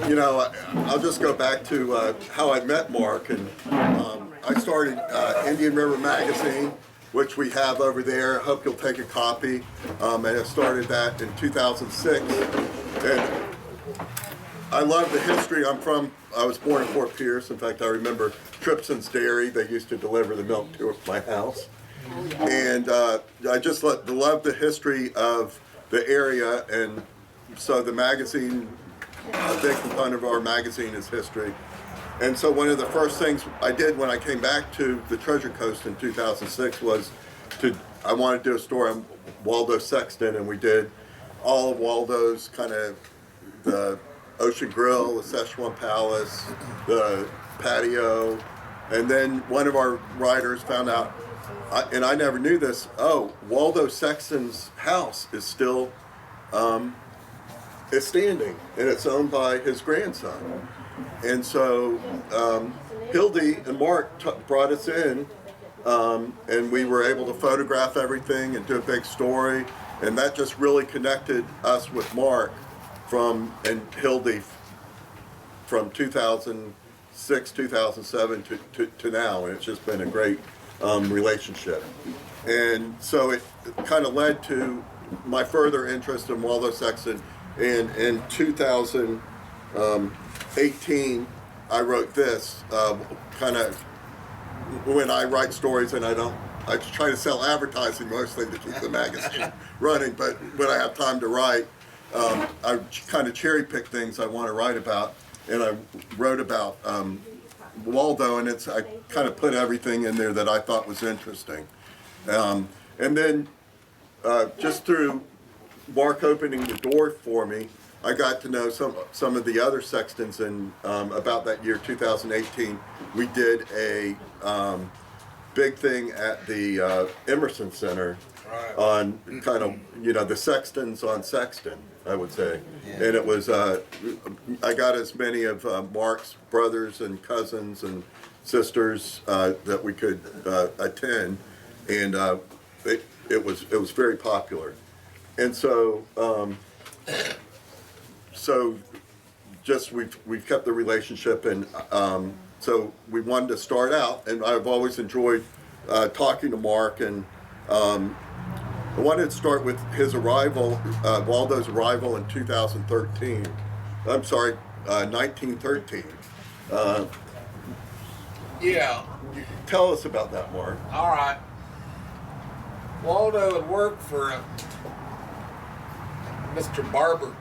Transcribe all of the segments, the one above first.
I'll just go back to how I met Mark, and I started Indian River Magazine, which we have over there. Hope you'll take a copy. And I started that in 2006, and I love the history. I was born in Fort Pierce. In fact, I remember Tripsons Dairy. They used to deliver the milk to my house, and I just love the history of the area, and so the magazine. A big component of our magazine is history. And so one of the first things I did when I came back to the Treasure Coast in 2006 was I wanted to do a story on Waldo Sexton, and we did all of Waldo's kind of the Ocean Grill, the Szechuan Palace, the Patio, and then one of our writers found out, and I never knew this, Waldo Sexton's house is still it's standing, and it's owned by his grandson. And so Hildy and Mark brought us in, and we were able to photograph everything and do a big story, and that just really connected us with Mark and Hildy from 2006, 2007 to now, and it's just been a great relationship. And so it kind of led to my further interest in Waldo Sexton. And in 2018, I wrote this, kind of, when I write stories, and I try to sell advertising mostly to keep the magazine running, but when I have time to write, I kind of cherry pick things I want to write about, and I wrote about Waldo, and I kind of put everything in there that I thought was interesting. And then just through Mark opening the door for me, I got to know some of the other Sextons, and about that year, 2018, we did a big thing at the Emerson Center on kind of, the Sextons on Sexton, I would say. Yeah. And it was, I got as many of Mark's brothers and cousins and sisters that we could attend, and it was very popular. And so, just we've kept the relationship, and so we wanted to start out. And I've always enjoyed talking to Mark, and I wanted to start with his arrival, Waldo's arrival in 2013. I'm sorry, 1913. Yeah. Tell us about that, Mark. All right. Waldo had worked for Mr. Barber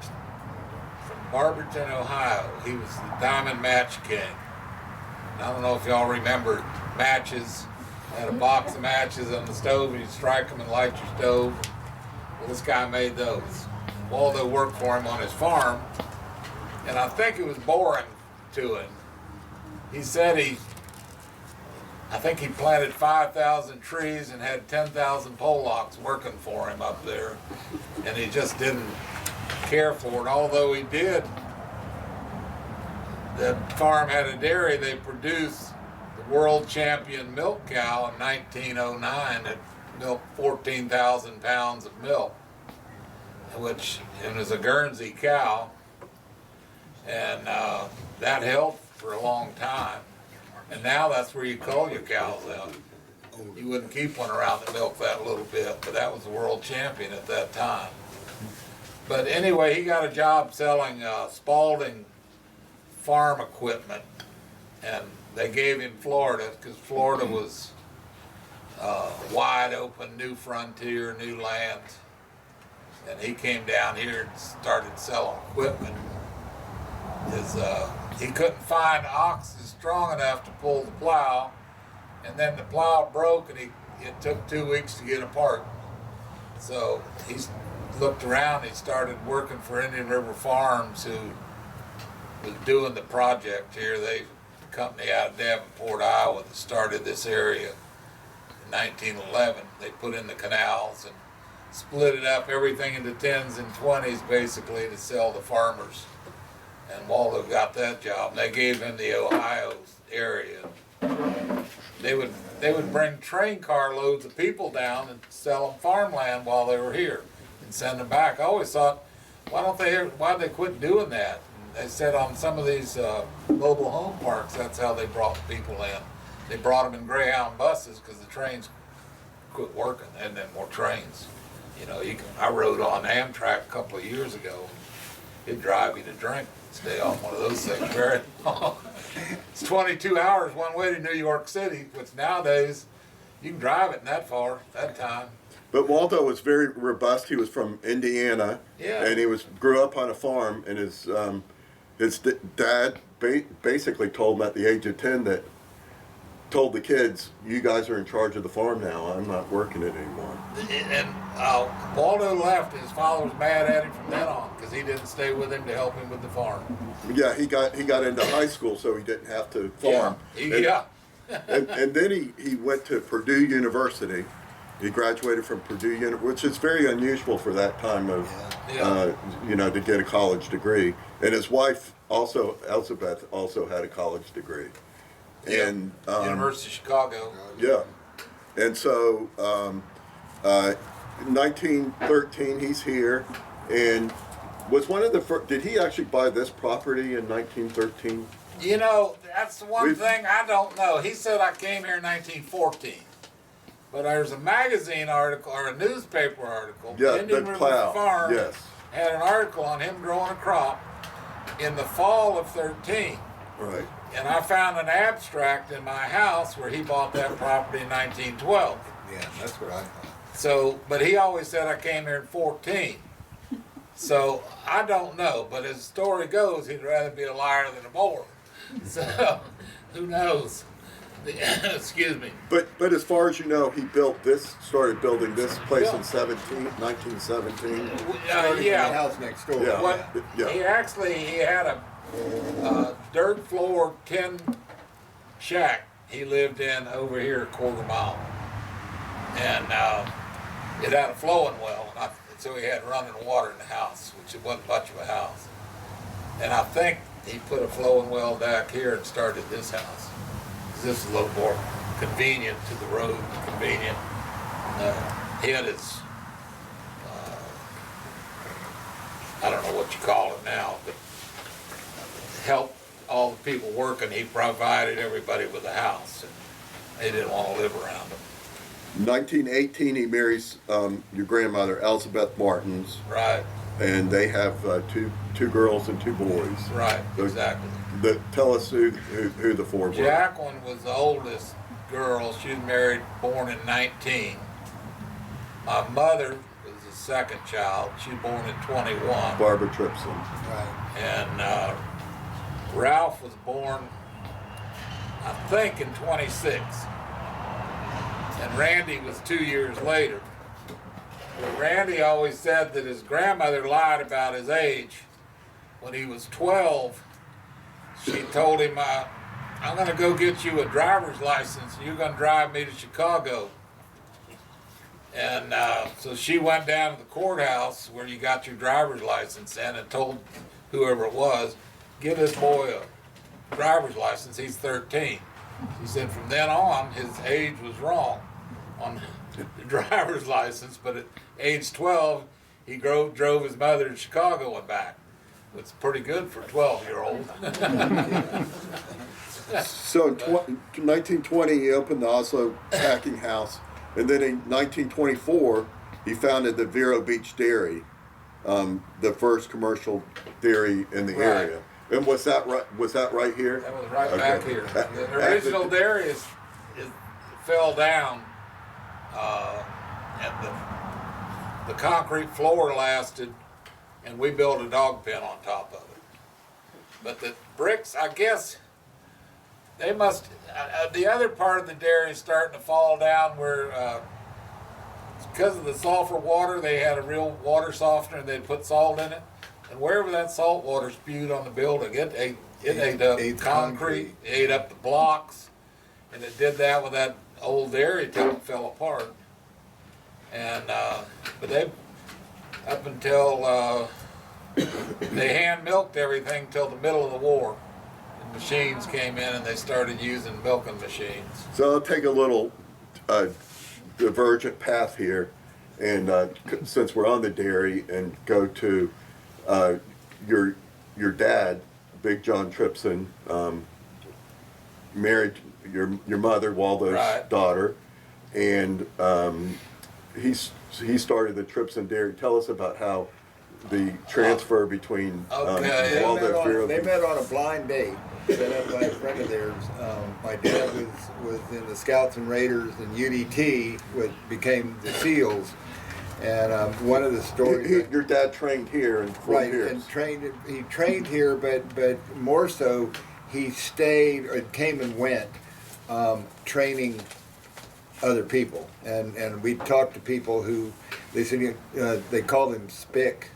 from Barberton, Ohio. He was the Diamond Match King. I don't know if y'all remember matches. Had a box of matches on the stove, and you'd strike them and light your stove. Well, this guy made those. Waldo worked for him on his farm, and I think it was boring to him. He said I think he planted 5,000 trees and had 10,000 Polacks working for him up there, and he just didn't care for it. Although he did, the farm had a dairy. They produced the world champion milk cow in 1909 that milked 14,000 pounds of milk, which it was a Guernsey cow, and that held for a long time. And now that's where you cull your cows out. You wouldn't keep one around that milked that little bit, but that was the world champion at that time. But anyway, he got a job selling Spalding farm equipment, and they gave him Florida because Florida was wide open, new frontier, new lands. And he came down here and started selling equipment. He couldn't find oxen strong enough to pull the plow, and then the plow broke, and it took 2 weeks to get apart. So he looked around. He started working for Indian River Farms, who was doing the project here. The company out of Davenport, Iowa, that started this area in 1911. They put in the canals and split it up, everything into 10s and 20s, basically, to sell to farmers. And Waldo got that job. They gave him the Ohio area. They would bring train car loads of people down and sell them farmland while they were here and send them back. I always thought, why'd they quit doing that? And they said on some of these mobile home parks, that's how they brought the people in. They brought them in Greyhound buses because the trains quit working, and then more trains. You know, I rode on Amtrak a couple of years ago. It'd drive you to drink. Stay on one of those things very long. It's 22 hours one way to New York City, which nowadays you can drive it that far, that time. But Waldo was very robust. He was from Indiana, Yeah. and he grew up on a farm. And his dad basically told him at the age of 10 that told the kids, "You guys are in charge of the farm now. I'm not working it anymore." And Waldo left. His father was mad at him from then on because he didn't stay with him to help him with the farm. Yeah, he got into high school, so he didn't have to farm. Yeah. And then he went to Purdue University. He graduated from Purdue University, which is very unusual for that time of, to get a college degree. And his wife also, Elizabeth, also had a college degree. And University of Chicago. Yeah. And so, 1913, he's here, and was one of the first. Did he actually buy this property in 1913? You know, that's the one thing I don't know. He said I came here in 1914. But there's a magazine article or a newspaper article. Indian River Farm had an article on him growing a crop in the fall of 13. Right. And I found an abstract in my house where he bought that property in 1912. Yeah, that's what I thought. So, but he always said I came here in 14. So I don't know, but as the story goes, he'd rather be a liar than a moron. So who knows? Excuse me. But as far as you know, he started building this place in 1917. Yeah. The house next door. Yeah. He had a dirt floor tin shack he lived in over here a quarter mile. And it had a flowing well, so he had running water in the house, which it wasn't much of a house. And I think he put a flowing well back here and started this house. This is a little more convenient to the road, convenient. He had his, I don't know what you call it now, but helped all the people working. He provided everybody with a house, and they didn't want to live around him. 1918, he marries your grandmother, Elizabeth Martins. Right. And they have two girls and two boys. Right, exactly. Tell us who the four were. Jacqueline was the oldest girl. She was married, born in 19. My mother was the second child. She was born in 21. Barbara Tripson. Right. And Ralph was born, I think, in 26. And Randy was 2 years later. But Randy always said that his grandmother lied about his age. When he was 12, she told him, I'm going to go get you a driver's license and you're going to drive me to Chicago. And so she went down to the courthouse where you got your driver's license and told whoever it was, give this boy a driver's license, he's 13. She said from then on, his age was wrong on the driver's license, but at age 12, he drove his mother to Chicago and back. It's pretty good for a 12-year-old. So in 1920, he opened the Oslo packing house, and then in 1924, he founded the Vero Beach Dairy, the first commercial dairy in the area. And was that right here? That was right back here. The original dairy fell down, and the concrete floor lasted, and we built a dog pen on top of it. But the bricks, I guess, they must. The other part of the dairy is starting to fall down where, because of the sulfur water, they had a real water softener and they'd put salt in it. And wherever that salt water spewed on the building, it ate up concrete, ate up the blocks, and it did that with that old dairy till it fell apart. And but they, up until they hand milked everything till the middle of the war. And machines came in and they started using milking machines. So I'll take a little divergent path here, and since we're on the dairy, and go to your dad, Big John Tripson, married your mother, Waldo's Right. daughter, and he started the Tripson Dairy. Tell us about how the transfer between Okay. Waldo and Vero They Beach. met on a blind date set up by a friend of theirs. My dad was in the Scouts and Raiders, and UDT became the SEALs. And one of the stories. Your dad trained here in Fort Right, Pierce. and he trained here, but more so, he stayed or came and went, training other people. And we talked to people who, they said, they called him Spick,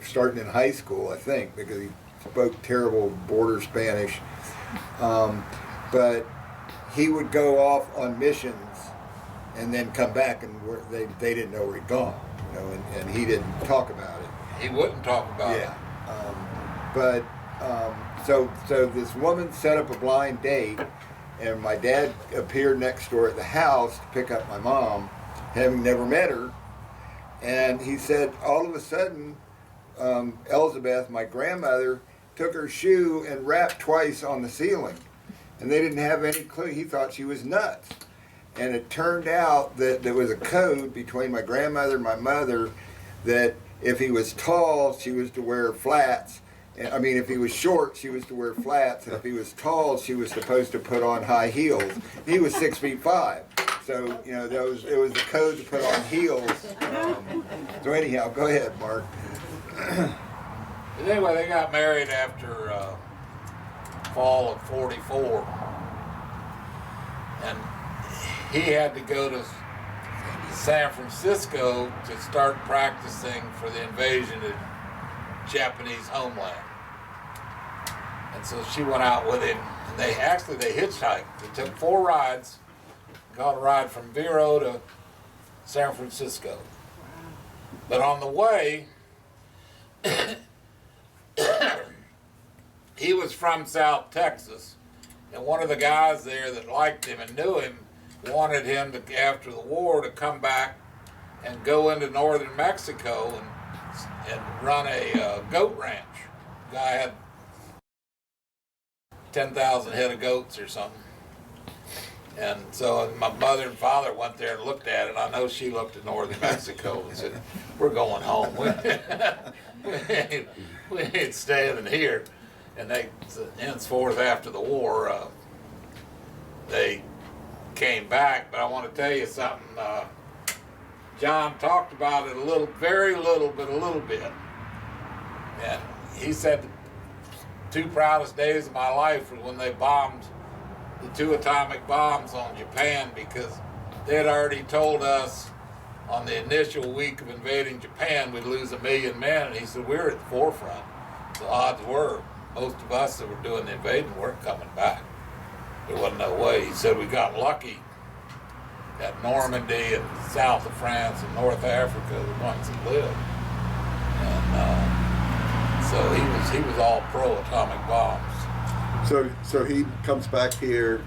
starting in high school, I think, because he spoke terrible border Spanish. But he would go off on missions and then come back, and they didn't know where he'd gone, you know, and he didn't talk about it. He wouldn't talk about it. So this woman set up a blind date, and my dad appeared next door at the house to pick up my mom, having never met her. And he said, all of a sudden, Elizabeth, my grandmother, took her shoe and rapped twice on the ceiling, and they didn't have any clue. He thought she was nuts. And it turned out that there was a code between my grandmother and my mother that if he was tall, she was to wear flats. I mean, if he was short, she was to wear flats. And if he was tall, she was supposed to put on high heels. He was 6'5". So, you know, it was the code to put on heels. So anyhow, go ahead, Mark. But anyway, they got married after fall of '44, and he had to go to San Francisco to start practicing for the invasion of Japanese homeland. And so she went out with him, and they hitchhiked. They took 4 rides, got a ride from Vero to San Francisco. But on the way, he was from South Texas, and one of the guys there that liked him and knew him wanted him to, after the war, to come back and go into northern Mexico and run a goat ranch. The guy had 10,000 head of goats or something. And so my mother and father went there and looked at it. I know she looked at northern Mexico and said, "We're going home. We ain't staying here." And they, henceforth after the war, they came back. But I want to tell you something. John talked about it a little, very little, but a little bit. And he said the 2 proudest days of my life were when they bombed the 2 atomic bombs on Japan, because they had already told us on the initial week of invading Japan we'd lose 1 million men, and he said we were at the forefront. The odds were most of us that were doing the invading weren't coming back. There wasn't no way. He said we got lucky at Normandy and south of France and North Africa, the ones that lived. And so he was all pro atomic bombs. So he comes back here.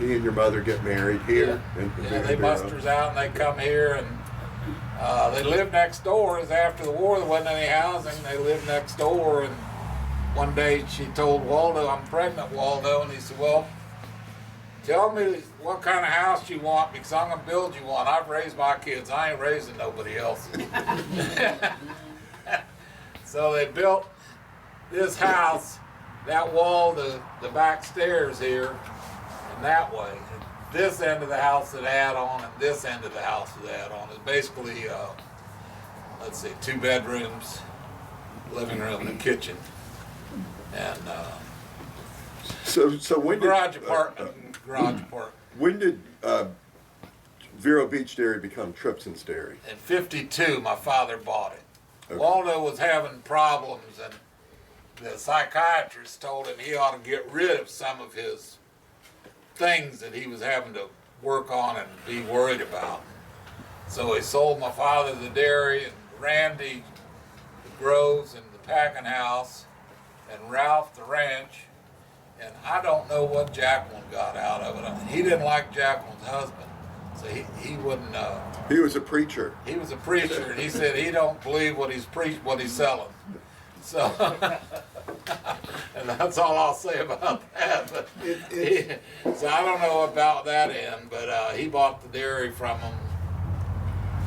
He and your mother get married here. Yeah, they musters out and they come here, and they lived next door. It was after the war. There wasn't any housing. They lived next door, and one day she told Waldo, "I'm pregnant, Waldo," and he said, "Well, tell me what kind of house you want, because I'm going to build you one. I've raised my kids. I ain't raising nobody else's." So they built this house, that wall, the back stairs here, and that way. This end of the house that add on, and this end of the house that add on is basically, let's see, 2 bedrooms, living room, and kitchen, and So when did garage apartment. When did Vero Beach Dairy become Tripson's Dairy? In '52, my father bought it. Okay. Waldo was having problems, and the psychiatrist told him he ought to get rid of some of his things that he was having to work on and be worried about. So he sold my father the dairy, and Randy the groves and the packing house, and Ralph the ranch. And I don't know what Jacqueline got out of it. He didn't like Jacqueline's husband, so he wouldn't. He was a preacher. He was a preacher, and he said he don't believe what he's selling. So, and And that's all I'll say about that. But It- so I don't know about that end, but he bought the dairy from him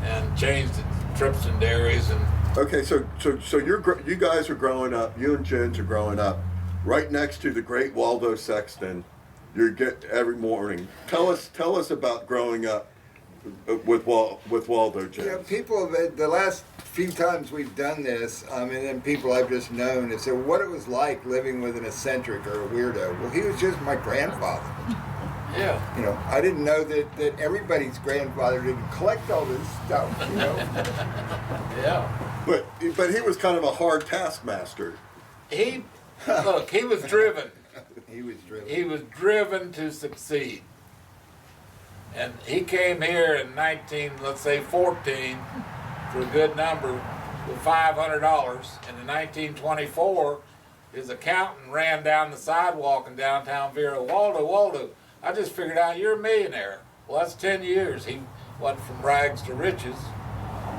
and changed it to Tripson Dairies. And Okay, so you guys are growing up. You and Jens are growing up right next to the great Waldo Sexton. You get every morning. Tell us about growing up with Waldo, Jens. Yeah, people have, the last few times we've done this, and then people I've just known have said what it was like living with an eccentric or a weirdo. Well, he was just my grandfather. yeah, You know, I didn't know that everybody's grandfather didn't collect all this stuff, you know. yeah. But he was kind of a hard taskmaster. He look, he was driven. He was driven. He was driven to succeed. And he came here in 14, for a good number, with $500. And in 1924, his accountant ran down the sidewalk in downtown Vero. Waldo, I just figured out you're a millionaire. Well, that's 10 years. He went from rags to riches.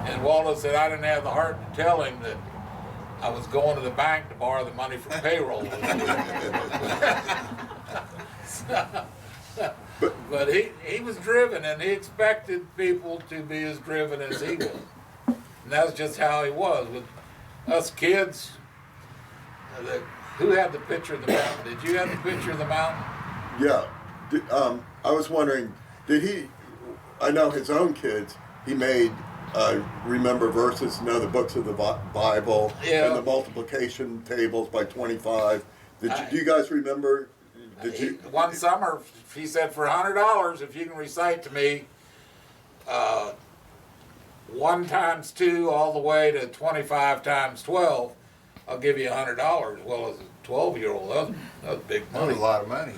And Waldo said, I didn't have the heart to tell him that I was going to the bank to borrow the money for payroll. But he was driven, and he expected people to be as driven as he was. And that's just how he was. With us kids, who had the picture of the mountain? Did you have the picture of the mountain? Yeah. I was wondering, did he? I know his own kids. He made remember verses, know the books of the Bible, Yeah. and the multiplication tables by 25. Do you guys remember? Did you? One summer, he said, for $100, if you can recite to me 1 times 2 all the way to 25 times 12, I'll give you $100. Well, as a 12-year-old, that was big That was money. a lot of money.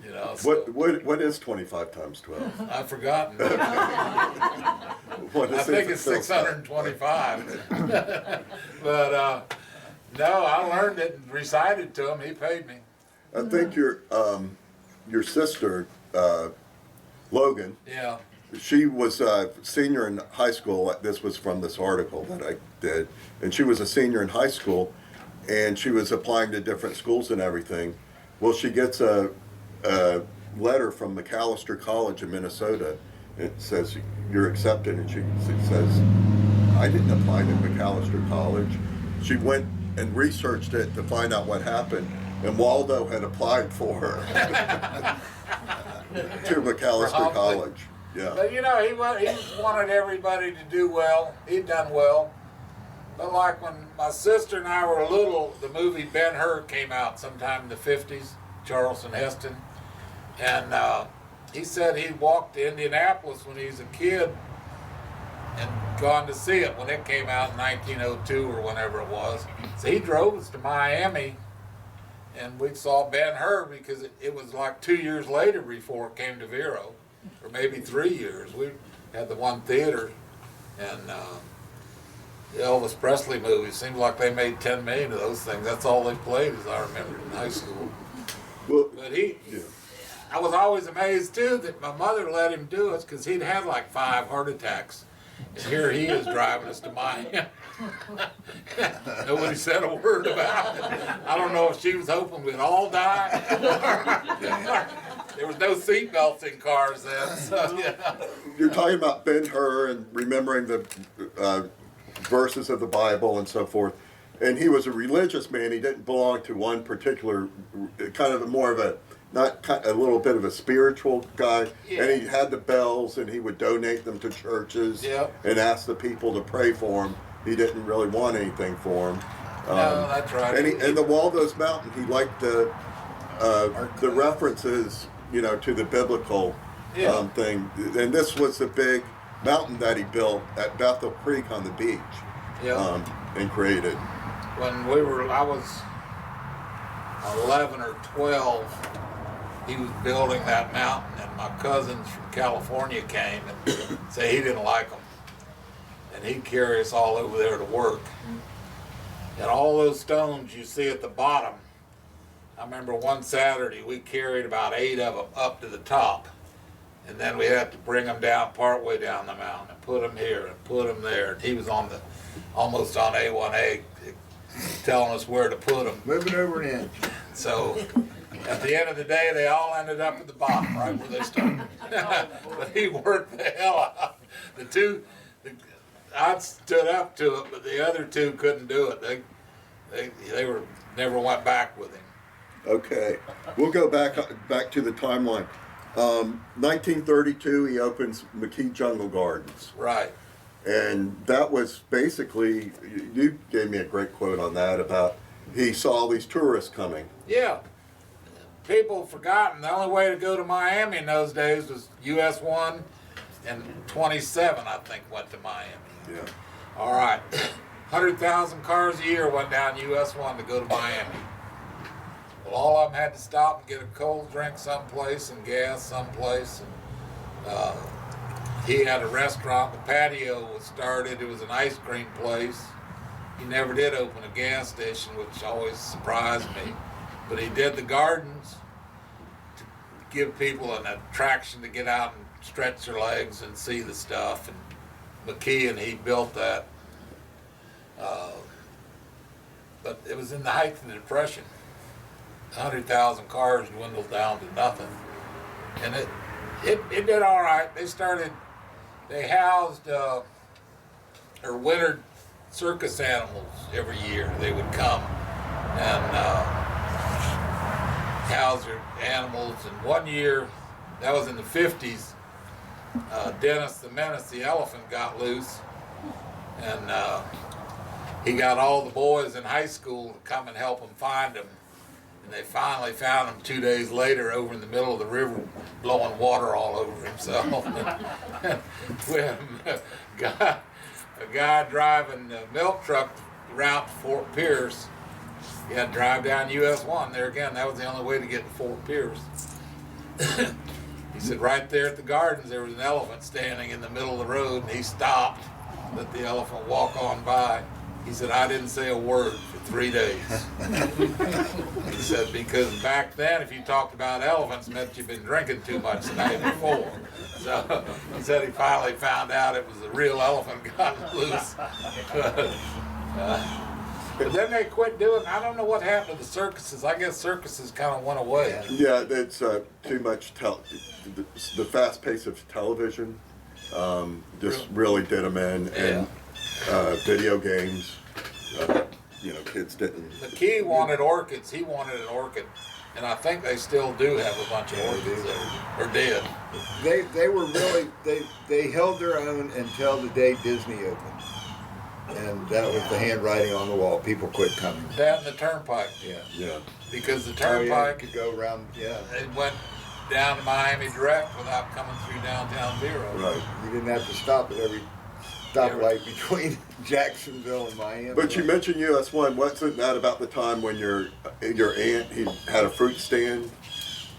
You know, so What is 25 times 12? I've forgotten. What is I think it? it's 625. But no, I learned it and recited to him. He paid me. I think your sister, Logan, Yeah. she was a senior in high school. This was from this article that I did. And she was a senior in high school, and she was applying to different schools and everything. Well, she gets a letter from McAllister College in Minnesota. It says, you're accepted. And she says, I didn't apply to McAllister College. She went and researched it to find out what happened. And Waldo had applied for her to McAllister Probably. College. Yeah. But you know, he wanted everybody to do well. He'd done well. But like when my sister and I were little, the movie Ben-Hur came out sometime in the 50s, Charlton Heston. And he said he walked to Indianapolis when he was a kid and gone to see it when it came out in 1902 or whenever it was. So he drove us to Miami, and we saw Ben-Hur because it was like 2 years later before it came to Vero, or maybe 3 years. We had the one theater, and the Elvis Presley movies seemed like they made 10 million of those things. That's all they played, as I remember, in high school. Well, But yeah. I was always amazed too that my mother let him do it because he'd had like 5 heart attacks. And here he is driving us to Miami. Nobody said a word about it. I don't know if she was hoping we'd all die. There was no seatbelts in cars then. So, yeah. You're talking about Ben-Hur and remembering the verses of the Bible and so forth. And he was a religious man. He didn't belong to one particular, kind of more of a, a little bit of a spiritual guy. Yeah. And he had the bells, and he would donate them to churches. Yeah. And ask the people to pray for him. He didn't really want anything for him. No, that's right. And the Waldo's Mountain, he liked the references, you know, to the biblical Yeah. thing. And this was the big mountain that he built at Bethel Creek on the beach. Yeah. And created. When I was 11 or 12, he was building that mountain, and my cousins from California came and said he didn't like them. And he'd carry us all over there to work. And all those stones you see at the bottom, I remember one Saturday we carried about 8 of them up to the top. And then we had to bring them down partway down the mountain and put them here and put them there. And he was almost on A1A telling us where to put them. Moving over an inch. So at the end of the day, they all ended up at the bottom, right where they started. But he worked the hell out. I stood up to it, but the other two couldn't do it. They were never went back with him. Okay, we'll go back to the timeline. 1932, he opens McKee Jungle Gardens, Right. and that was basically, you gave me a great quote on that about he saw all these tourists coming. Yeah. People have forgotten the only way to go to Miami in those days was US 1 and 27, I think, went to Miami. Yeah. All right. 100,000 cars a year went down US 1 to go to Miami. Well, all of them had to stop and get a cold drink someplace and gas someplace. And he had a restaurant. The Patio was started. It was an ice cream place. He never did open a gas station, which always surprised me. But he did the gardens to give people an attraction to get out and stretch their legs and see the stuff. And McKee and he built that. But it was in the height of the Depression. 100,000 cars dwindled down to nothing. And it did all right. They housed or wintered circus animals every year. They would come and house their animals. And one year, that was in the 50s, Dennis the Menace, the elephant, got loose. And he got all the boys in high school to come and help him find him. And they finally found him 2 days later over in the middle of the river, blowing water all over himself. When a guy driving a milk truck around to Fort Pierce, he had to drive down US 1. There again, that was the only way to get to Fort Pierce. He said right there at the gardens there was an elephant standing in the middle of the road, and he stopped, let the elephant walk on by. He said, I didn't say a word for 3 days. He said, because back then, if you talked about elephants, it meant you'd been drinking too much the night before. So he said he finally found out it was a real elephant got loose. But then they quit doing, I don't know what happened to the circuses. I guess circuses kind of went away. Yeah, it's too much, the fast pace of television just really did them in. And video games, kids didn't. McKee wanted orchids. He wanted an orchid, and I think they still do have a bunch of orchids there, or did. They were really they held their own until the day Disney opened, and that was the handwriting on the wall. People quit coming. That and the turnpike. Yeah. Because the You turnpike could go around. Yeah. it went down to Miami direct without coming through downtown Vero. Right. You didn't have to stop at every stoplight between Jacksonville and Miami. But you mentioned US 1. Wasn't that about the time when your aunt, he had a fruit stand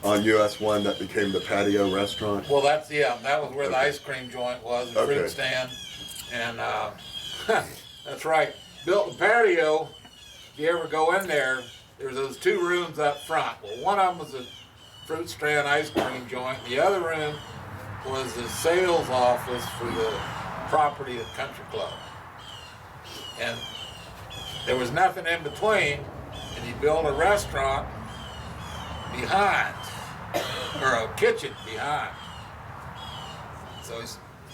on US 1 that became the Patio restaurant? Well, that was where the ice cream joint was, the fruit Okay. stand, and that's right. Built the Patio. If you ever go in there, there's those 2 rooms up front. Well, one of them was a fruit stand ice cream joint. The other room was the sales office for the property at Country Club. And there was nothing in between, and he built a restaurant behind, or a kitchen behind. So he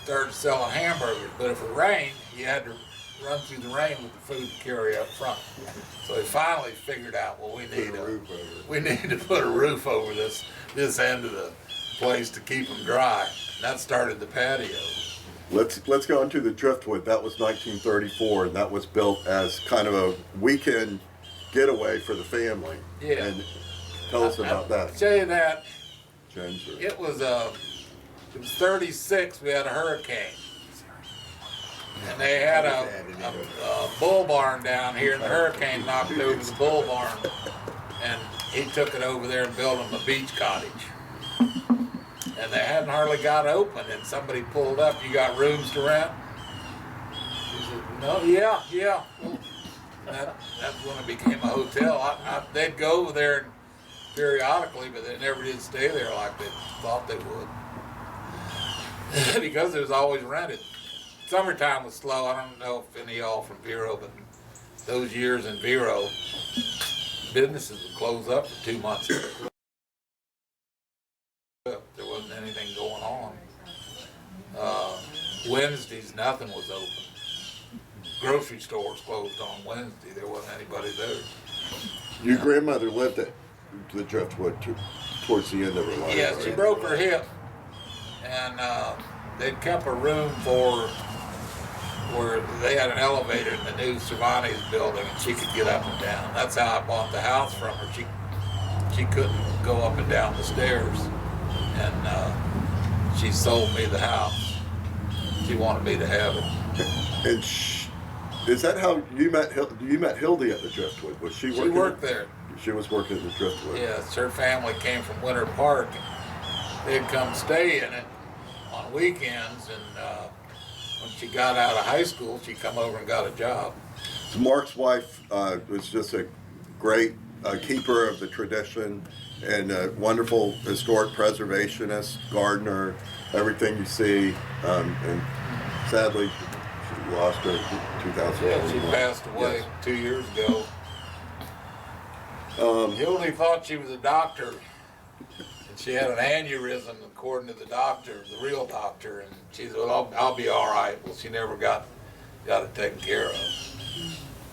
started selling hamburgers, but if it rained, he had to run through the rain with the food to carry up front. So he finally figured out, well, we need to put a roof over this end of the place to keep them dry. And that started the Patio. Let's go into the Driftwood. That was 1934, and that was built as kind of a weekend getaway for the family. Yeah. And tell us about I'll that, tell you that Jens. it was 36. We had a hurricane, and they had a bull barn down here, and the hurricane knocked over the bull barn, and he took it over there and built them a beach cottage. And they hadn't hardly got open, and somebody pulled up, you got rooms to rent? He said, no, yeah. Well, that's when it became a hotel. They'd go over there periodically, but they never did stay there like they thought they would. Because it was always rented. Summertime was slow. I don't know if any of y'all from Vero, but those years in Vero, businesses would close up for 2 months. There wasn't anything going on. Wednesdays, nothing was open. Grocery stores closed on Wednesday. There wasn't anybody there. Your grandmother lived at the Driftwood towards the end of her life. Yeah, she right? broke her hip, and they'd kept a room for where they had an elevator in the new Cervantes building, and she could get up and down. That's how I bought the house from her. She couldn't go up and down the stairs, and she sold me the house. She wanted me to have it. And is that how you met? You met Hildy at the Driftwood? Was she working? She worked there. She was working at the Driftwood. Yes, her family came from Winter Park, and they'd come stay in it on weekends, and when she got out of high school, she come over and got a job. So Mark's wife was just a great keeper of the tradition and a wonderful historic preservationist, gardener, everything you see. And sadly, she lost her in 2001. Yeah, she passed away Yes. 2 years ago. Hildy thought she was a doctor, and she had an aneurysm, according to the doctor, the real doctor, and she said, well, I'll be all right. Well, she never got it taken care of.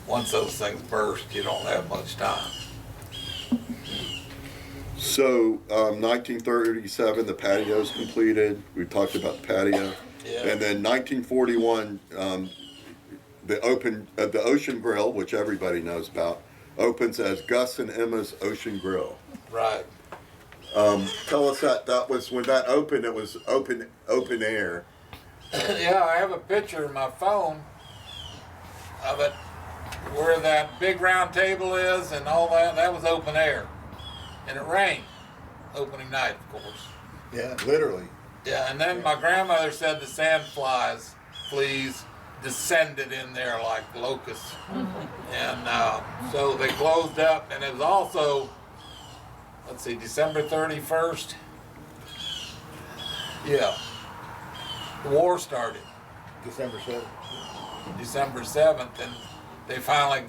Once those things burst, you don't have much time. So, 1937, the patio's completed. We talked about the patio. Yeah. And then 1941, the Ocean Grill, which everybody knows about, opens as Gus and Emma's Ocean Grill. Right. Tell us that was when that opened. It was open air. Yeah, I have a picture in my phone of it where that big round table is and all that. That was open air. And it rained opening night, of course. Yeah, literally. Yeah, and then my grandmother said the sand fleas descended in there like locusts. And so they closed up, and it was also, let's see, December 31st. Yeah, the war started. December 7th. December 7th, and they finally,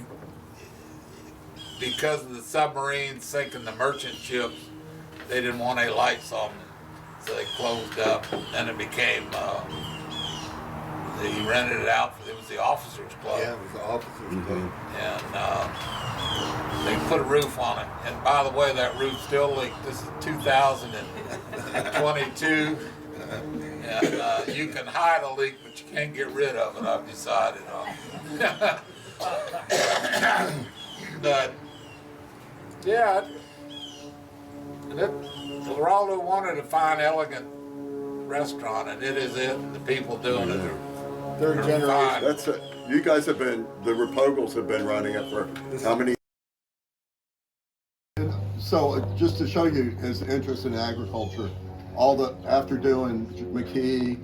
because of the submarines sinking the merchant ships, they didn't want any lights on them, so they closed up. And it became, they rented it out, it was the officers club. Yeah, it was the officers' club. And they put a roof on it. And by the way, that roof still leaked. This is 2022. And you can hide a leak, but you can't get rid of it, I've decided on. But, yeah, Waldo wanted a fine, elegant restaurant, and it is it, and the people doing it are Third generation. fine. That's it. You guys have been, the Repogles have been running it for how many? So just to show you his interest in agriculture, after doing McKee,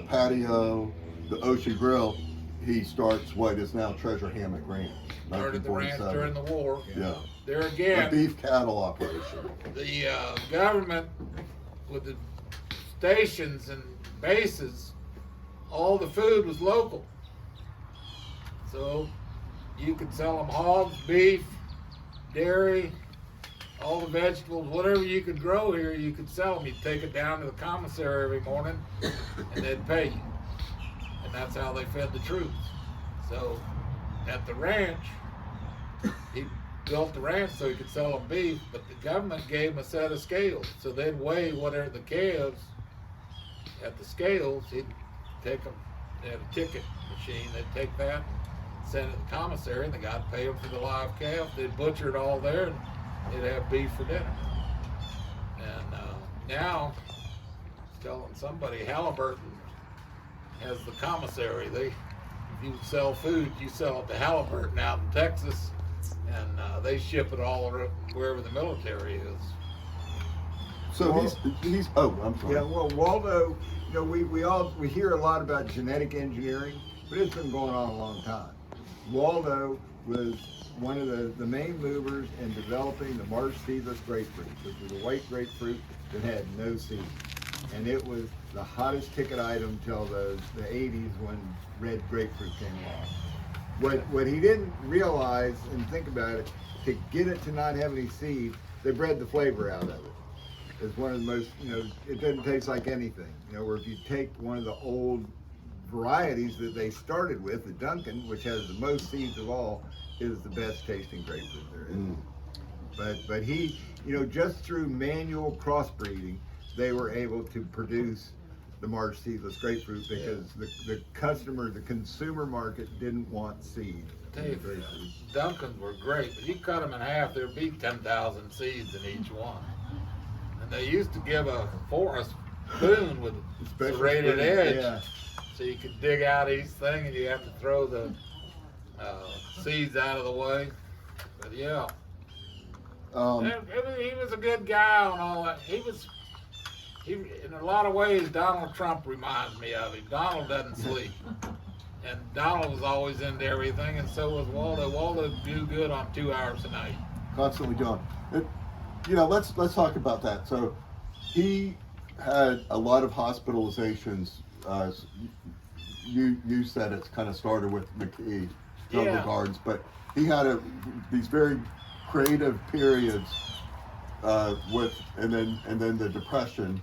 Patio, the Ocean Grill, he starts what is now Treasure Hammock Ranch. Started the ranch 1947. during the war. Yeah. There A again, beef cattle operation. the government with the stations and bases, all the food was local. So you could sell them hogs, beef, dairy, all the vegetables, whatever you could grow here, you could sell them. You'd take it down to the commissary every morning and they'd pay you. And that's how they fed the troops. So at the ranch, he built the ranch so he could sell them beef, but the government gave him a set of scales. So they'd weigh whatever the calves at the scales. He'd take them, they had a ticket machine, they'd take that, send it to the commissary, and the guy'd pay them for the live calf. They'd butcher it all there, and they'd have beef for dinner. And now, telling somebody, Halliburton has the commissary. If you sell food, you sell it to Halliburton out in Texas, and they ship it all wherever the military is. So he's I'm sorry. Yeah, well, Waldo, you know, we hear a lot about genetic engineering, but it's been going on a long time. Waldo was one of the main movers in developing the Marsh seedless grapefruit, which was a white grapefruit that had no seed. And it was the hottest ticket item till the 80s when red grapefruit came along. What he didn't realize and think about it, to get it to not have any seed, they bred the flavor out of it. It's one of the most, it doesn't taste like anything. Where if you take one of the old varieties that they started with, the Duncan, which has the most seeds of all, is the best tasting grapefruit there is. But he, just through manual crossbreeding, they were able to produce the Marsh seedless grapefruit because the consumer market didn't want seed. Duncans were great, but you cut them in half, there'd be 10,000 seeds in each one. And they used to give a spoon with a serrated edge, so you could dig out each thing, and you have to throw the seeds out of the way. But yeah, he was a good guy on all that. He in a lot of ways, Donald Trump reminds me of him. Donald doesn't sleep. And Donald was always into everything, and so was Waldo. Waldo do good on 2 hours a night. Constantly doing it. Let's talk about that. So he had a lot of hospitalizations. You said it's kind of started with McKee, Jungle Gardens, but he had these very creative periods and then the Depression.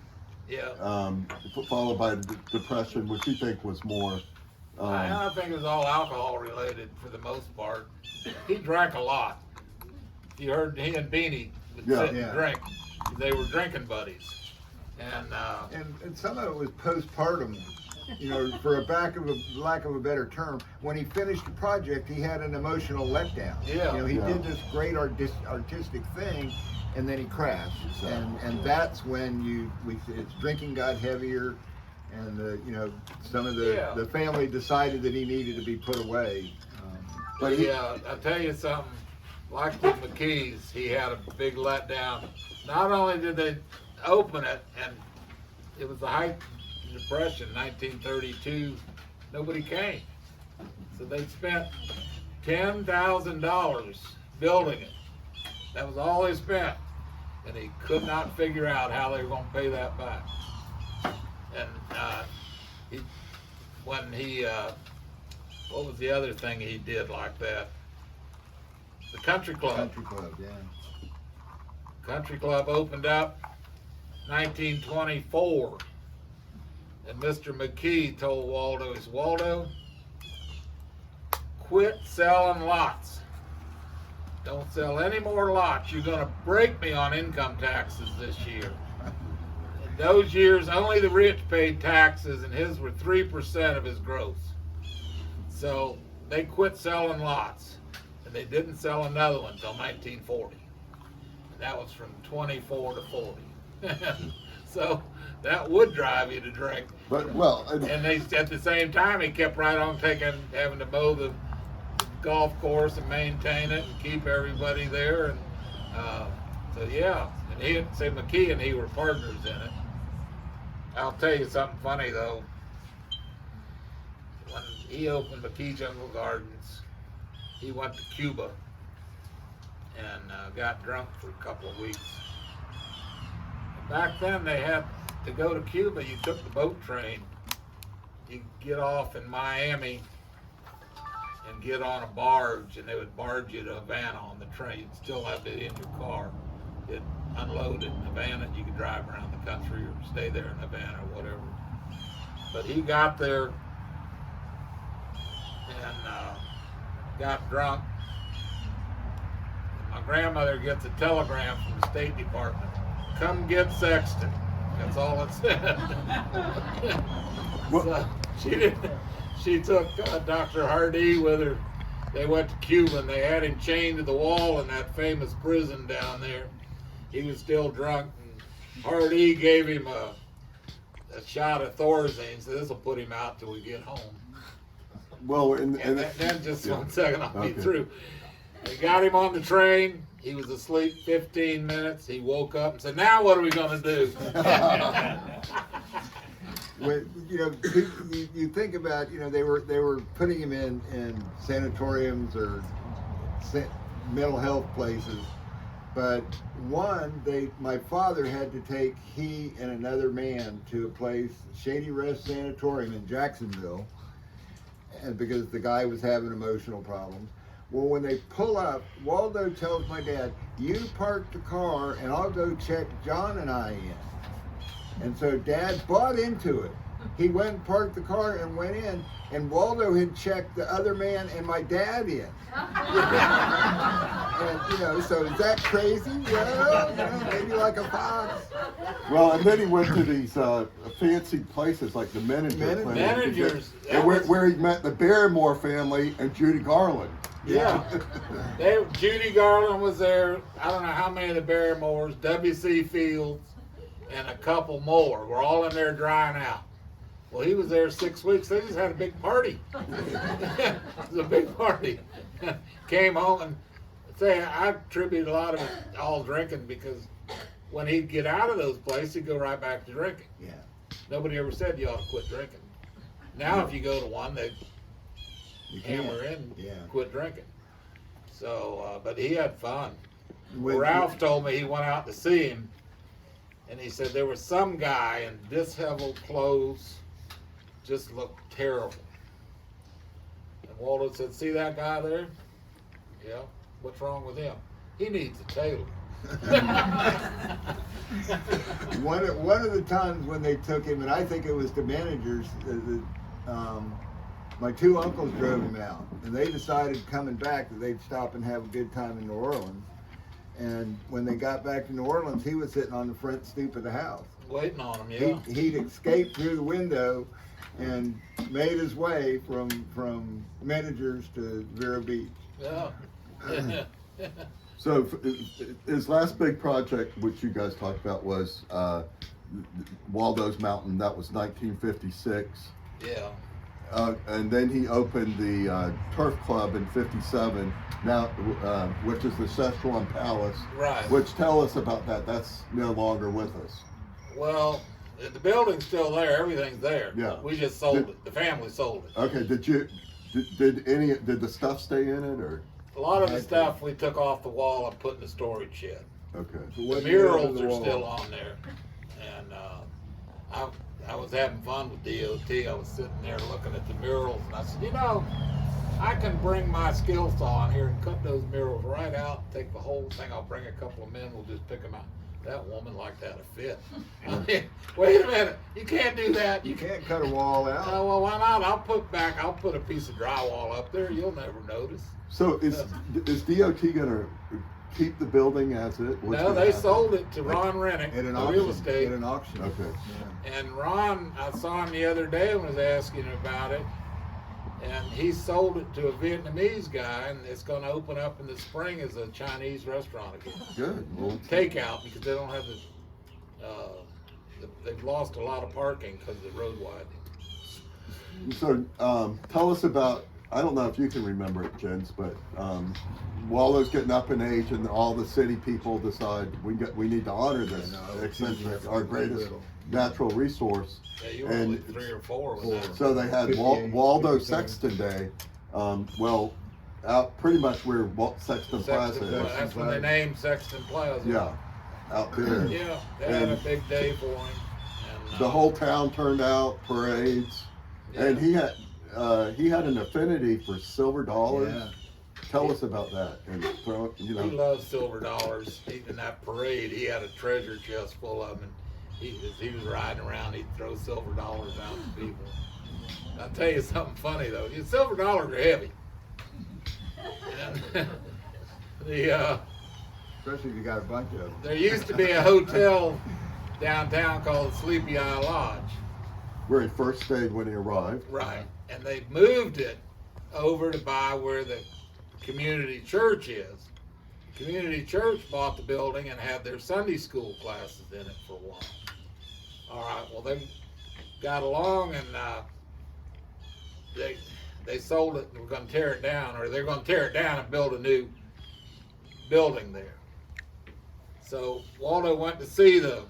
Followed by the Depression, which you think was more. I think it was all alcohol related for the most part. He drank a lot. You heard he and Beanie would sit and drink. They were drinking buddies, and some of it was postpartum. For lack of a better term, when he finished the project, he had an emotional letdown. He did this great artistic thing, and then he crashed. And that's when his drinking got heavier, and some of the family decided that he needed to be put away. But I'll tell you something. Like the McKees, he had a big letdown. Not only did they open it, and it was the height of the Depression, 1932, nobody came. So they spent $10,000 building it. That was all they spent. And he could not figure out how they were going to pay that back. And what was the other thing he did like that? The Country Club. Country Club, yeah. Country Club opened up 1924. And Mr. McKee told Waldo, he said, Waldo, quit selling lots. Don't sell any more lots. You're going to break me on income taxes this year. In those years, only the rich paid taxes, and his were 3% of his gross. So they quit selling lots, and they didn't sell another one until 1940. And that was from 24 to 40. So that would drive you to drink. But and they at the same time he kept right on having to mow the golf course and maintain it and keep everybody there, and and McKee and he were partners in it. I'll tell you something funny though. When he opened McKee Jungle Gardens, he went to Cuba and got drunk for a couple of weeks. Back then they had to go to Cuba. You took the boat train. You get off in Miami and get on a barge, and they would barge you to Havana on the train. You'd still have it in your car. You'd unload it in Havana, and you could drive around the country or stay there in Havana or whatever. But he got there and got drunk. My grandmother gets a telegram from the State Department. Come get Sexton. That's all it said. So she took Dr. Hardy with her. They went to Cuba and they had him chained to the wall in that famous prison down there. He was still drunk, and Hardy gave him a shot of Thorazine, so this will put him out till we get home. Well, then just 1 second, I'll be through. They got him on the train. He was asleep 15 minutes. He woke up and said, "Now what are we going to do?" When, you think about, they were putting him in sanatoriums or mental health places, but my father had to take he and another man to a place, Shady Rest Sanatorium in Jacksonville, and because the guy was having emotional problems. Well, when they pull up, Waldo tells my dad, "You park the car and I'll go check John and I in." And so Dad bought into it. He went and parked the car and went in, and Waldo had checked the other man and my dad in. And so is that crazy? Well, maybe like a fox. Well, and then he went to these fancy places like the Menninger Clinic. Managers. And where he met the Barrymore family and Judy Garland. Yeah. Judy Garland was there. I don't know how many of the Barrymores, W.C. Fields, and a couple more were all in there drying out. Well, he was there 6 weeks. They just had a big party. It was a big party. Came home and I attribute a lot of it all drinking, because when he'd get out of those places, he'd go right back to drinking. Yeah. Nobody ever said you ought to quit drinking. Now, if you go to one, they You can't. hammer in, Yeah. quit drinking. So, but he had fun. When- Ralph told me he went out to see him, and he said there was some guy in disheveled clothes, just looked terrible. And Waldo said, "See that guy there? Yeah. What's wrong with him? He needs a tailor." One of the times when they took him, and I think it was the managers, my two uncles drove him out, and they decided coming back that they'd stop and have a good time in New Orleans. And when they got back to New Orleans, he was sitting on the front stoop of the house. Waiting on him, yeah. He'd escaped through the window and made his way from managers to Vero Beach. Yeah. So his last big project, which you guys talked about, was Waldo's Mountain. That was 1956. Yeah. And then he opened the Turf Club in '57. Now, which is the Szechuan Palace. Right. Which, tell us about that. That's no longer with us. Well, the building's still there. Everything's there. Yeah. We just sold it. The family sold it. Okay. Did the stuff stay in it, or? A lot of the stuff we took off the wall and put in the storage shed. Okay. The murals are still on there. And I was having fun with DOT. I was sitting there looking at the murals, and I said, I can bring my skill saw in here and cut those murals right out, take the whole thing. I'll bring a couple of men, we'll just pick them out. That woman liked that a fit. I mean, wait a minute, you can't do that. You can't cut a wall out. Oh, well, why not? I'll put a piece of drywall up there. You'll never notice. So is DOT gonna keep the building as it? No, they sold it to Ron Rennick, At an the auction. real estate. At an auction. Okay. Yeah. And Ron, I saw him the other day and was asking about it. And he sold it to a Vietnamese guy, and it's going to open up in the spring as a Chinese restaurant again. Good. Well, Takeout, because they don't have they've lost a lot of parking because of the road widening. so tell us about. I don't know if you can remember it, Jens, but Waldo's getting up in age, and all the city people decide we need to honor this eccentric, our greatest natural resource. Yeah, you were only 3 or 4 when that. So they had 58, Waldo 57. Sexton Day. Out pretty much where Sexton Plaza is. That's when they named Sexton Plaza. Yeah, out there. Yeah, they had a big day for him. And, The whole town turned out, parades, and he had an affinity for silver dollars. Yeah. Tell us about that. And He loved silver dollars. In that parade, he had a treasure chest full of them. And he was riding around, he'd throw silver dollars out to people. I'll tell you something funny though. Silver dollars are heavy. And Especially if you got a bunch of them. there used to be a hotel downtown called Sleepy Eye Lodge. where he first stayed when he arrived. Right. And they moved it over to by where the community church is. The community church bought the building and had their Sunday school classes in it for a while. All right, well, they got along and they sold it and were going to tear it down, or they're going to tear it down and build a new building there. So Waldo went to see the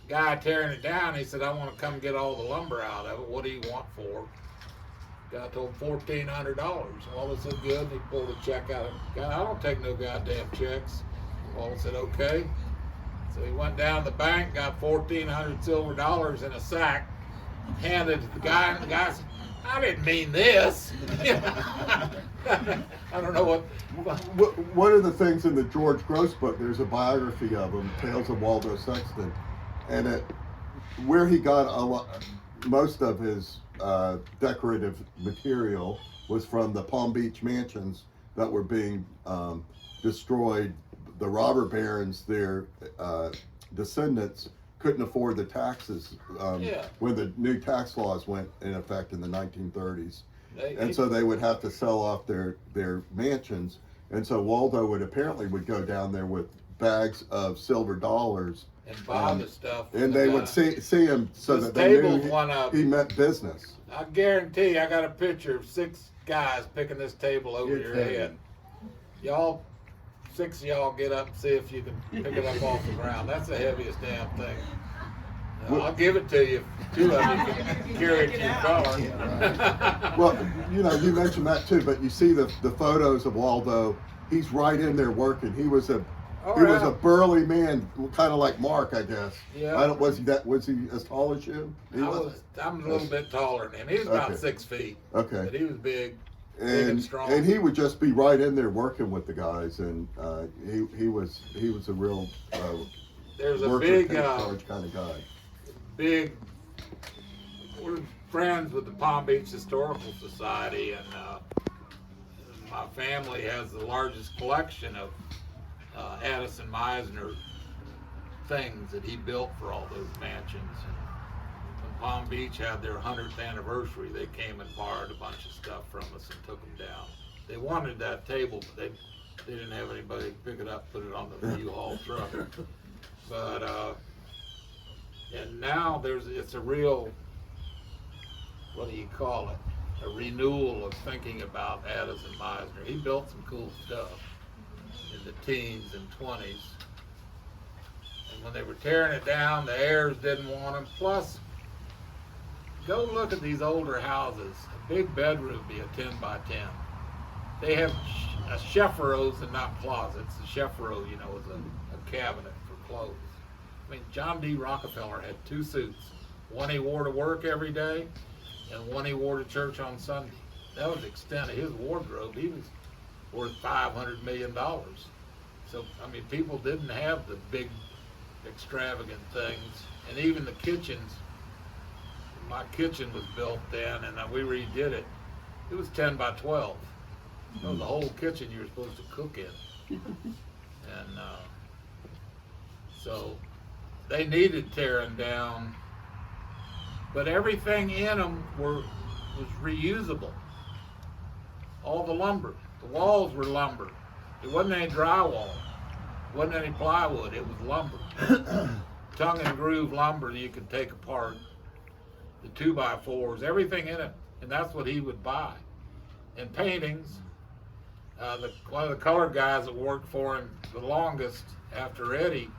guy tearing it down. He said, I want to come get all the lumber out of it. What do you want for? Guy told him $1,400. Waldo said, good. And he pulled a check out of it. Guy, I don't take no goddamn checks. Waldo said, okay. So he went down to the bank, got 1,400 silver dollars in a sack, handed it to the guy, and the guy said, I didn't mean this. I don't know what. One of the things in the George Gross book, there's a biography of him, Tales of Waldo Sexton, and where he got most of his decorative material was from the Palm Beach mansions that were being destroyed. The robber barons, their descendants, couldn't afford the taxes when the new tax laws went in effect in the 1930s. And so they would have to sell off their mansions. And so Waldo would go down there with bags of silver dollars and buy the stuff. And they would see him so that they knew he meant business. I guarantee you, I got a picture of 6 guys picking this table over your head. Y'all, 6 of y'all get up and see if you can pick it up off the ground. That's the heaviest damn thing. I'll give it to you if 2 of you can carry it to your car. Well, you mentioned that too, but you see the photos of Waldo. He's right in there working. He was a burly man, kind of like Mark, I guess. Yeah. Was he as tall as you? I'm a little bit taller than him. He was about 6 feet. Okay. But he was big and strong. And he would just be right in there working with the guys, and he was a real there's a big charge kind of guy. We're friends with the Palm Beach Historical Society, and my family has the largest collection of Addison Meisner things that he built for all those mansions. And when Palm Beach had their 100th anniversary, they came and borrowed a bunch of stuff from us and took them down. They wanted that table, but they didn't have anybody to pick it up, put it on the U-Haul truck. But and now it's a real, what do you call it? A renewal of thinking about Addison Meisner. He built some cool stuff in the teens and 20s. And when they were tearing it down, the heirs didn't want them. Plus, go look at these older houses. A big bedroom would be a 10 by 10. They have chefferos and not closets. The cheffero, is a cabinet for clothes. I mean, John D. Rockefeller had 2 suits. One he wore to work every day, and one he wore to church on Sunday. That was the extent of his wardrobe. He was worth $500 million. So, I mean, people didn't have the big, extravagant things. And even the kitchens, my kitchen was built then, and we redid it. It was 10 by 12. The whole kitchen you were supposed to cook in. And so they needed tearing down, but everything in them was reusable. All the lumber, the walls were lumber. It wasn't any drywall, it wasn't any plywood, it was lumber. Tongue and groove lumber that you could take apart. The 2x4s, everything in it, and that's what he would buy. And paintings. One of the colored guys that worked for him the longest after Eddie,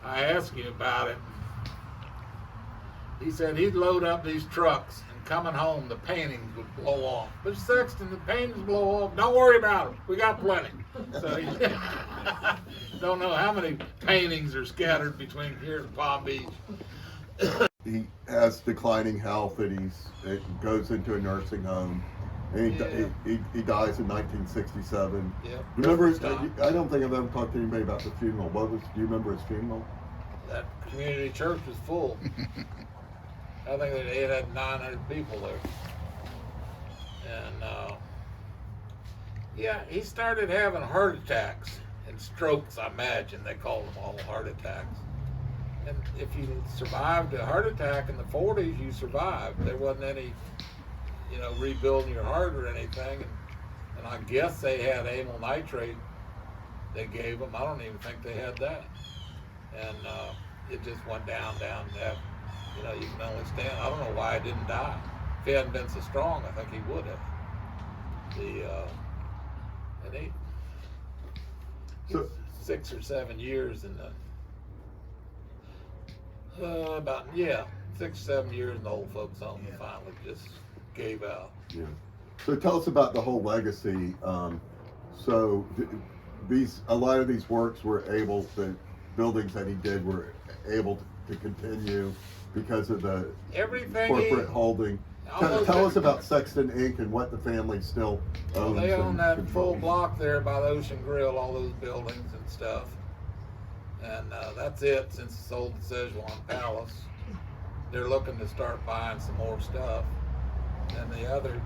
I asked him about it. He said he'd load up these trucks, and coming home, the paintings would blow off. But Sexton, the paintings blow off. Don't worry about them. We got plenty. So he don't know how many paintings are scattered between here and Palm Beach. He has declining health, and he goes into a nursing home. And he dies in 1967. Yeah. Remember, I don't think I've ever talked to anybody about the funeral. Do you remember his funeral? That community church was full. I think it had 900 people there. And he started having heart attacks and strokes, I imagine. They called them all heart attacks. And if you survived a heart attack in the 40s, you survived. There wasn't any rebuilding your heart or anything, and I guess they had amyl nitrate they gave them. I don't even think they had that, and it just went down. You can only stand. I don't know why he didn't die. If he hadn't been so strong, I think he would have. And he 6 or 7 years in the 6 or 7 years in the old folks home, and finally just gave out. Yeah. So tell us about the whole legacy. So a lot of these works were the buildings that he did were able to continue because of the corporate holding. Tell us about Sexton Inc. and what the family still owns. They own and that full controls. block there by the Ocean Grill, all those buildings and stuff. And that's it since it sold the Szechuan Palace. They're looking to start buying some more stuff. And the other,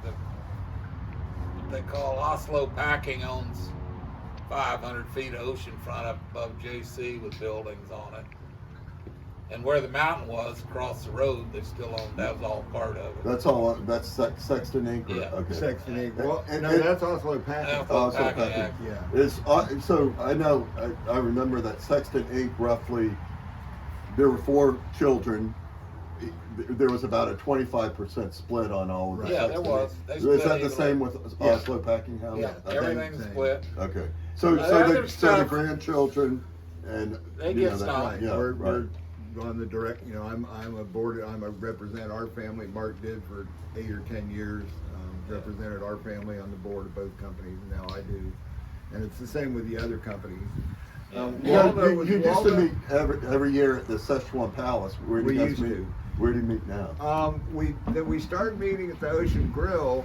they call Oslo Packing, owns 500 feet of oceanfront up above JC with buildings on it. And where the mountain was across the road, they still own. That was all part of it. That's all. That's Sexton Inc. Yeah. Okay. Sexton Inc. Well, And- no, and- that's Oslo Packing. Also Packing, packing. Yeah. Is so I know I remember that Sexton Inc. roughly there were 4 children. There was about a 25% split on all of the Yeah, there Sexton was. Inc. They Is split that the evenly. same with Yeah. Oslo Packing House? Yeah, Okay. everything's Same. split. Okay. So other the stuff- grandchildren and They you get know, that- stock. Right. Yeah, we're right. on the direct. You know, I'm a represent our family. Mark did for 8 or 10 years. Represented our family on the board of both companies. And now I do, and it's the same with the other companies. Waldo You was used Waldo. to meet every year at the Szechuan Palace. Where do We you guys used meet? to. Where do you meet now? We started meeting at the Ocean Grill,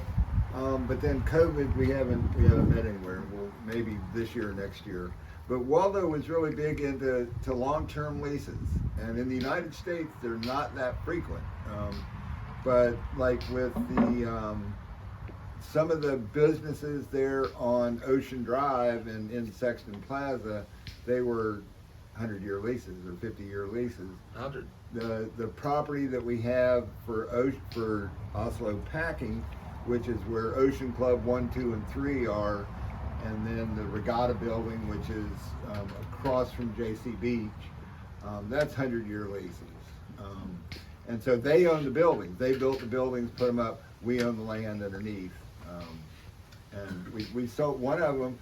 but then COVID we haven't met anywhere. Well, maybe this year or next year. But Waldo was really big into long-term leases, and in the United States they're not that frequent. But like with the some of the businesses there on Ocean Drive and in Sexton Plaza, they were 100-year leases or 50-year leases. 100. The property that we have for Oslo Packing, which is where Ocean Club 1, 2, and 3 are, and then the Regatta Building, which is across from JC Beach, that's 100-year leases. And so they own the buildings. They built the buildings, put them up. We own the land underneath. And we sold one of them.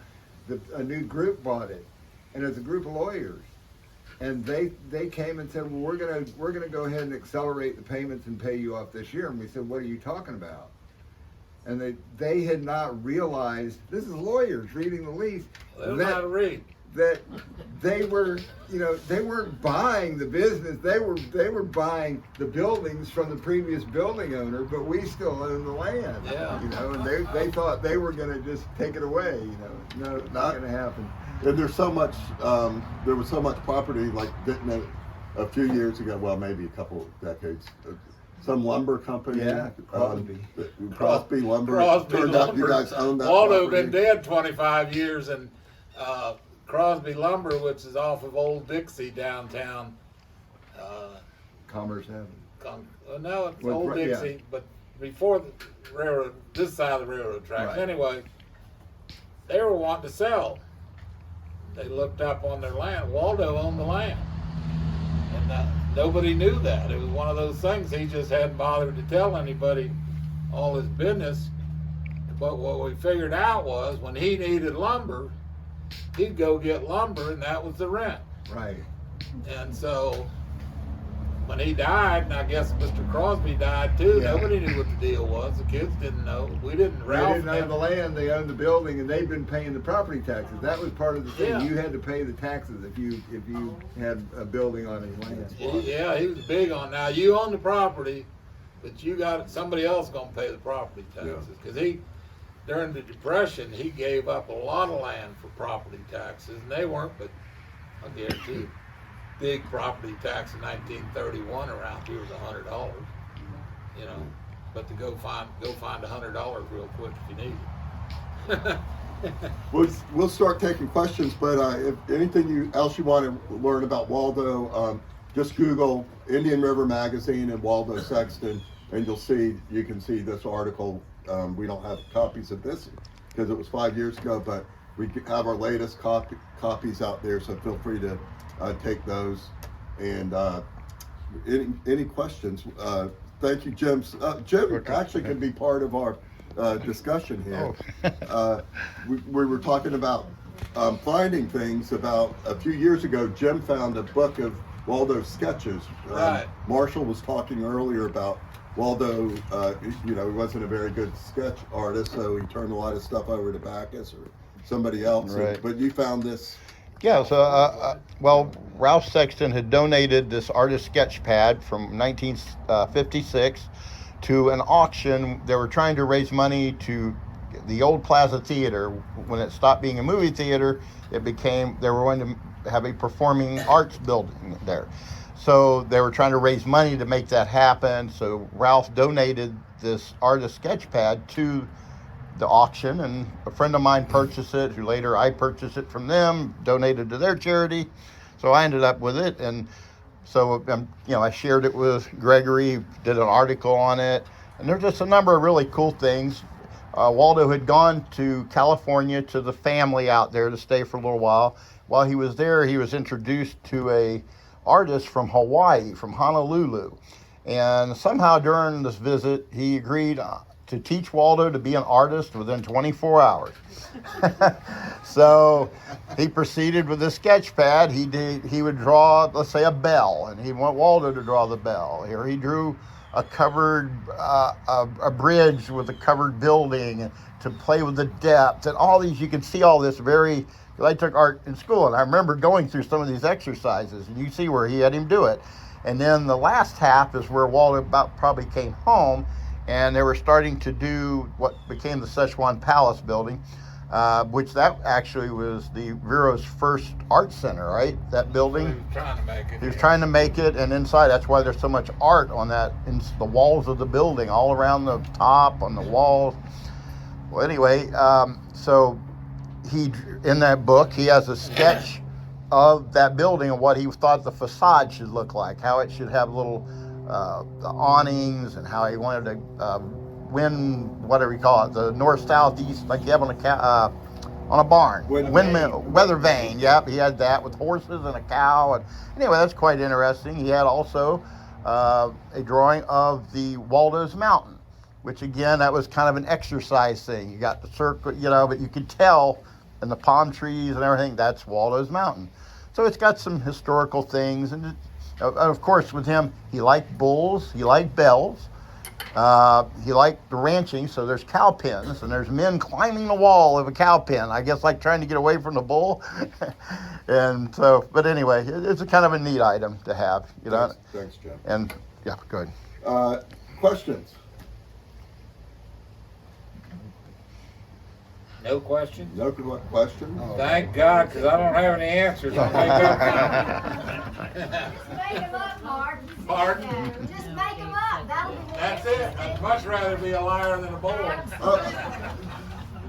A new group bought it, and it's a group of lawyers. And they came and said, well, we're gonna go ahead and accelerate the payments and pay you off this year. And we said, what are you talking about? And they had not realized, this is lawyers reading the lease, They don't know how to read. that they were, they weren't buying the business. They were buying the buildings from the previous building owner, but we still own the land. Yeah. And they thought they were gonna just take it away. No, not gonna happen. And there's so much. There was so much property. Like didn't it, a few years ago. Well, maybe a couple of decades. Some lumber company. Yeah, Crosby. Crosby Lumber. Crosby Turned out you Lumber. guys own that. Waldo property. been dead 25 years, and Crosby Lumber, which is off of Old Dixie downtown. Commerce Avenue. No, it's Well, Old yeah. Dixie, but before the railroad, this side of the railroad tracks. Right. Anyway, they were wanting to sell. They looked up on their land. Waldo owned the land, and nobody knew that. It was one of those things. He just hadn't bothered to tell anybody all his business. But what we figured out was when he needed lumber, he'd go get lumber, and that was the rent. Right. And so when he died, and I guess Mr. Crosby died too, Yeah. nobody knew what the deal was. The kids didn't know. We didn't. They Ralph didn't own the land, they owned the building, and they'd been paying the property taxes. That was part of the thing. Yeah. You had to pay the taxes if you had a building on his land. Yeah, he was big on. Now you own the property, but you got somebody else gonna pay the property taxes because he. During the Depression, he gave up a lot of land for property taxes, and they weren't, but I'll guarantee you, big property tax in 1931 around here was $100, but to go find $100 real quick if you need it. We'll start taking questions, but if anything else you want to learn about Waldo, just Google Indian River Magazine and Waldo Sexton, and you can see this article. We don't have copies of this because it was 5 years ago, but we have our latest copies out there, so feel free to take those. And any questions? Thank you, Jim. Jim actually can be part of our discussion here. We were talking about finding things. About a few years ago, Jim found a book of Waldo's sketches. Right. Marshall was talking earlier about Waldo, he wasn't a very good sketch artist, so he turned a lot of stuff over to Bacchus or somebody else. Right. But you found this. Yeah, so, Ralph Sexton had donated this artist sketch pad from 1956 to an auction. They were trying to raise money to the old Plaza Theater. When it stopped being a movie theater, they were going to have a performing arts building there. So they were trying to raise money to make that happen. So Ralph donated this artist sketch pad to the auction, and a friend of mine purchased it, who later I purchased it from them, donated to their charity. So I ended up with it, and so I shared it with Gregory, did an article on it, and there's just a number of really cool things. Waldo had gone to California to the family out there to stay for a little while. While he was there, he was introduced to a artist from Hawaii, from Honolulu, and somehow during this visit, he agreed to teach Waldo to be an artist within 24 hours. So he proceeded with the sketch pad. He would draw, let's say, a bell, and he'd want Waldo to draw the bell. Here he drew a covered, a bridge with a covered building, and to play with the depth, and all these, you can see all this very, I took art in school, and I remember going through some of these exercises, and you see where he had him do it. And then the last half is where Waldo probably came home, and they were starting to do what became the Szechuan Palace building, which that actually was the Vero's first art center, right? That building. He was trying to make it. He was trying to make it, and inside, that's why there's so much art on that, in the walls of the building, all around the top, on the walls. Well, anyway, so in that book, he has a sketch of that building and what he thought the facade should look like, how it should have little the awnings, and how he wanted to whatever you call it, the north, south, east, like you have on a barn. Windmill, weather vane. Yep, he had that with horses and a cow. And anyway, that's quite interesting. He had also a drawing of the Waldo's Mountain, which again, that was kind of an exercise thing. You got the circle, but you could tell in the palm trees and everything, that's Waldo's Mountain. So it's got some historical things, and of course, with him, he liked bulls, he liked bells, he liked the ranching, so there's cow pens, and there's men climbing the wall of a cow pen, I guess like trying to get away from the bull. And so, but anyway, it's a kind of a neat item to have, Thanks, Jim. And, yeah, go ahead. Questions? No questions? No questions? Thank God, because I don't have any answers. I'll make up Make them up, Mark. You said Pardon? that. Just make them up. That'll be more That's it. I'd much rather be a liar than a bull.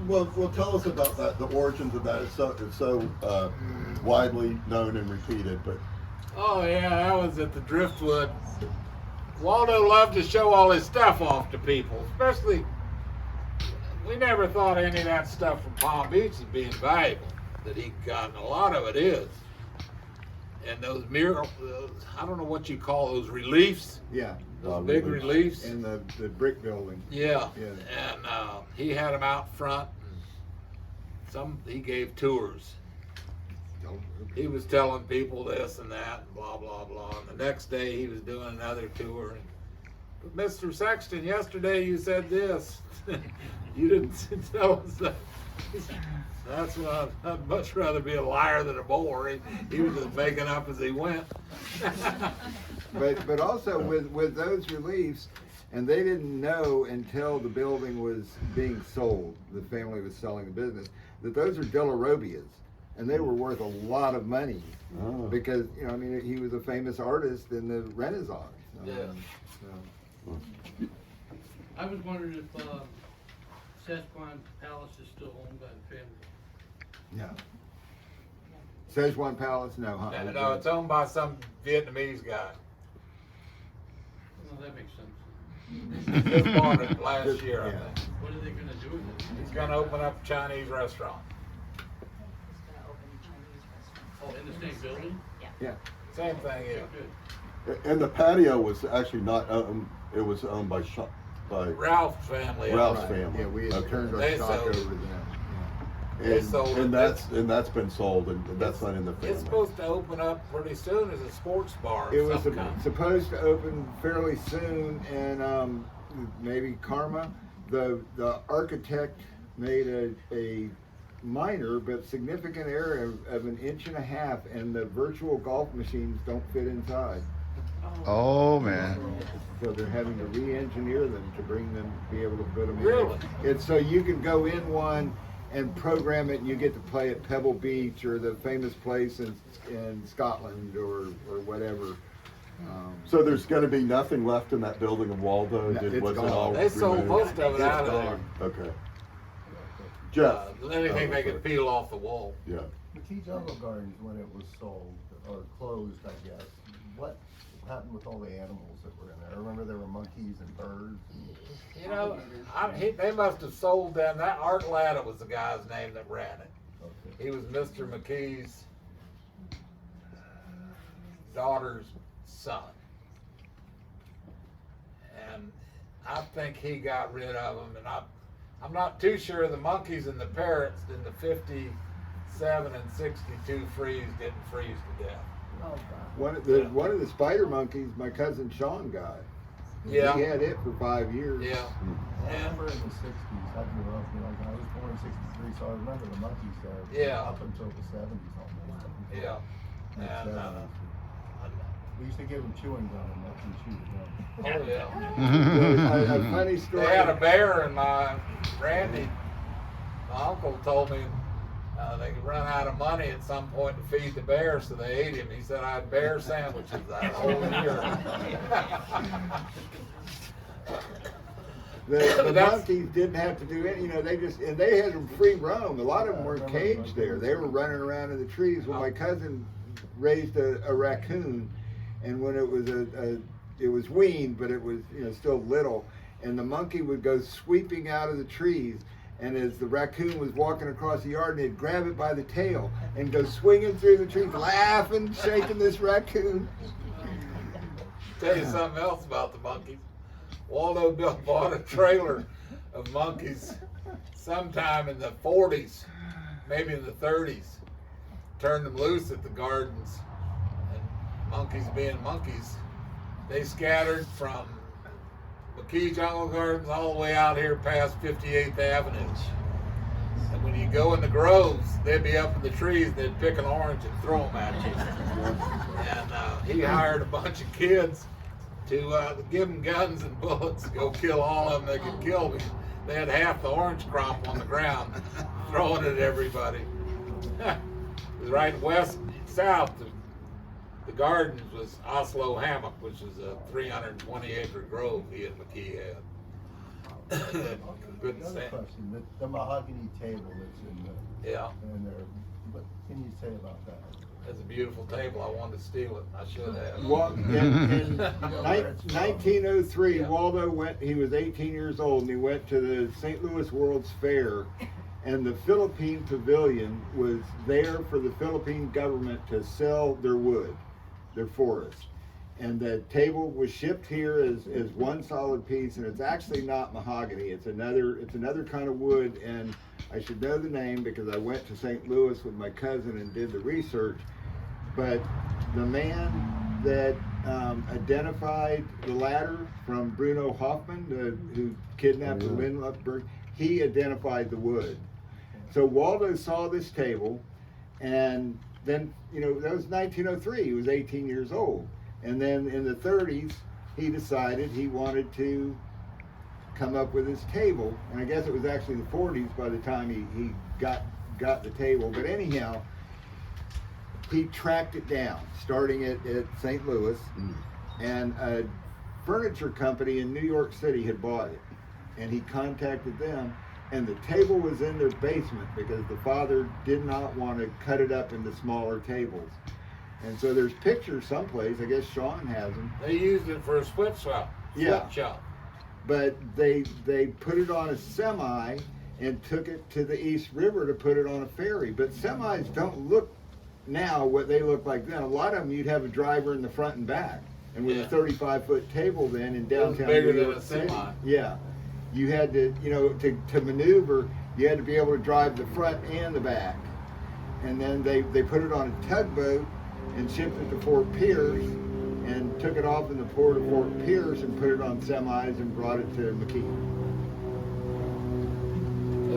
Well, tell us about that. The origins of that. It's so widely known and repeated, but Oh yeah, I was at the Driftwood. Waldo loved to show all his stuff off to people, especially. We never thought any of that stuff from Palm Beach as being valuable that he got, and a lot of it is. And those I don't know what you call those reliefs. Yeah. Those big reliefs. In the brick building. Yeah. Yeah. And he had them out front. And he gave tours. He was telling people this and that, and blah blah blah. And the next day he was doing another tour. But Mr. Sexton, yesterday you said this. You didn't tell us that. That's why I'd much rather be a liar than a bore. He was just making up as he went. But also with those reliefs, and they didn't know until the building was being sold, the family was selling the business, that those are Della Robbias, and they were worth a lot of money because he was a famous artist in the Renaissance. Yeah. I was wondering if Szechuan Palace is still owned by the family. No. Szechuan Palace, no, huh? No, it's owned by some Vietnamese guy. Well, that makes sense. He just bought it last year, I Yeah. think. What are they gonna do with it? He's gonna open up a Chinese restaurant. Oh, in the same building? Yeah. Same thing here. Good. and the patio was actually not owned. It was owned by Ralph's family. Ralph's Right. family. Yeah, we had Okay. turned our They stock sold over it. to them. They And, sold and it. that's been sold, and that's not in the family. It's supposed to open up pretty soon as a sports bar. It of was some kind. supposed to open fairly soon, and maybe Karma, the architect made a minor but significant error of 1.5 inches, and the virtual golf machines don't fit inside. Oh man. So they're having to re-engineer them to bring them, be able to put them in. Really? It's so you can go in one and program it, and you get to play at Pebble Beach or the famous place in Scotland or whatever. So there's going to be nothing left in that building in Waldo? No, it's Was it gone. all They sold removed? most of it out of there. Okay. Jeff? Anything they could peel off the wall. Yeah. McKee Jungle Gardens, when it was sold, or closed, I guess, what happened with all the animals that were in there? I remember there were monkeys and birds. You know, they must have sold them. That Art Latta was the guy's name that ran it. Okay. He was Mr. McKee's daughter's son. And I think he got rid of them. And I'm not too sure the monkeys and the parrots in the 57 and 62 freeze didn't freeze to death. One of the spider monkeys, my cousin Sean got. Yeah. He had it for 5 years. Yeah. I remember in the 60s, I grew up, I was born in 63, so I remember the monkeys there. Yeah. Up until the 70s almost. Yeah. And, We used to give them chewing gum and let them chew the gum. oh yeah. A funny story. They had a bear, and Randy, my uncle, told me they could run out of money at some point to feed the bear, so they ate him. He said, I had bear sandwiches that whole year. The monkeys didn't have to do any, they had them free roam. A lot of them weren't caged there. They were running around in the trees. Well, my cousin raised a raccoon, and when it was it was weaned, but it was still little, and the monkey would go sweeping out of the trees, and as the raccoon was walking across the yard, they'd grab it by the tail and go swinging through the trees, laughing, shaking this raccoon. Tell you something else about the monkeys. Waldo bought a trailer of monkeys sometime in the 40s, maybe in the 30s. Turned them loose at the gardens, and monkeys being monkeys, they scattered from McKee Jungle Gardens all the way out here past 58th Avenue. And when you go in the groves, they'd be up in the trees, they'd pick an orange and throw them at you. And he hired a bunch of kids to give them guns and bullets to go kill all of them they could kill, because they had half the orange crop on the ground, throwing it at everybody. It was right south of the gardens was Oslo Hammock, which is a 320-acre grove he and McKee had. Good Another stand. question, the mahogany table that's Yeah, in there, what can you say about that? it's a beautiful table. I wanted to steal it. I should have. Well, in 1903, Waldo went, he was 18 years old, and he went to the St. Louis World's Fair, and the Philippine Pavilion was there for the Philippine government to sell their wood, their forest. And the table was shipped here as one solid piece, and it's actually not mahogany. It's another kind of wood, and I should know the name because I went to St. Louis with my cousin and did the research. But the man that identified the ladder from Bruno Hoffman, who kidnapped the Lindbergh, he identified the wood. So Waldo saw this table, and then, that was 1903. He was 18 years old. And then in the 30s, he decided he wanted to come up with his table. And I guess it was actually the 40s by the time he got the table. But anyhow, he tracked it down, starting at St. Louis. And a furniture company in New York City had bought it. And he contacted them. And the table was in their basement because the father did not want to cut it up into smaller tables. And so there's pictures someplace, I guess Sean has them. They used it for a flip shop. Yeah. Shop. But they put it on a semi and took it to the East River to put it on a ferry. But semis don't look now what they look like then. A lot of them you'd have a driver in the front and back. And with a 35-foot table then in downtown bigger New than York a City. semi. Yeah. You had to, to maneuver, you had to be able to drive the front and the back. And then they put it on a tugboat and shipped it to Fort Pierce and took it off in the port of Fort Pierce and put it on semis and brought it to McKee.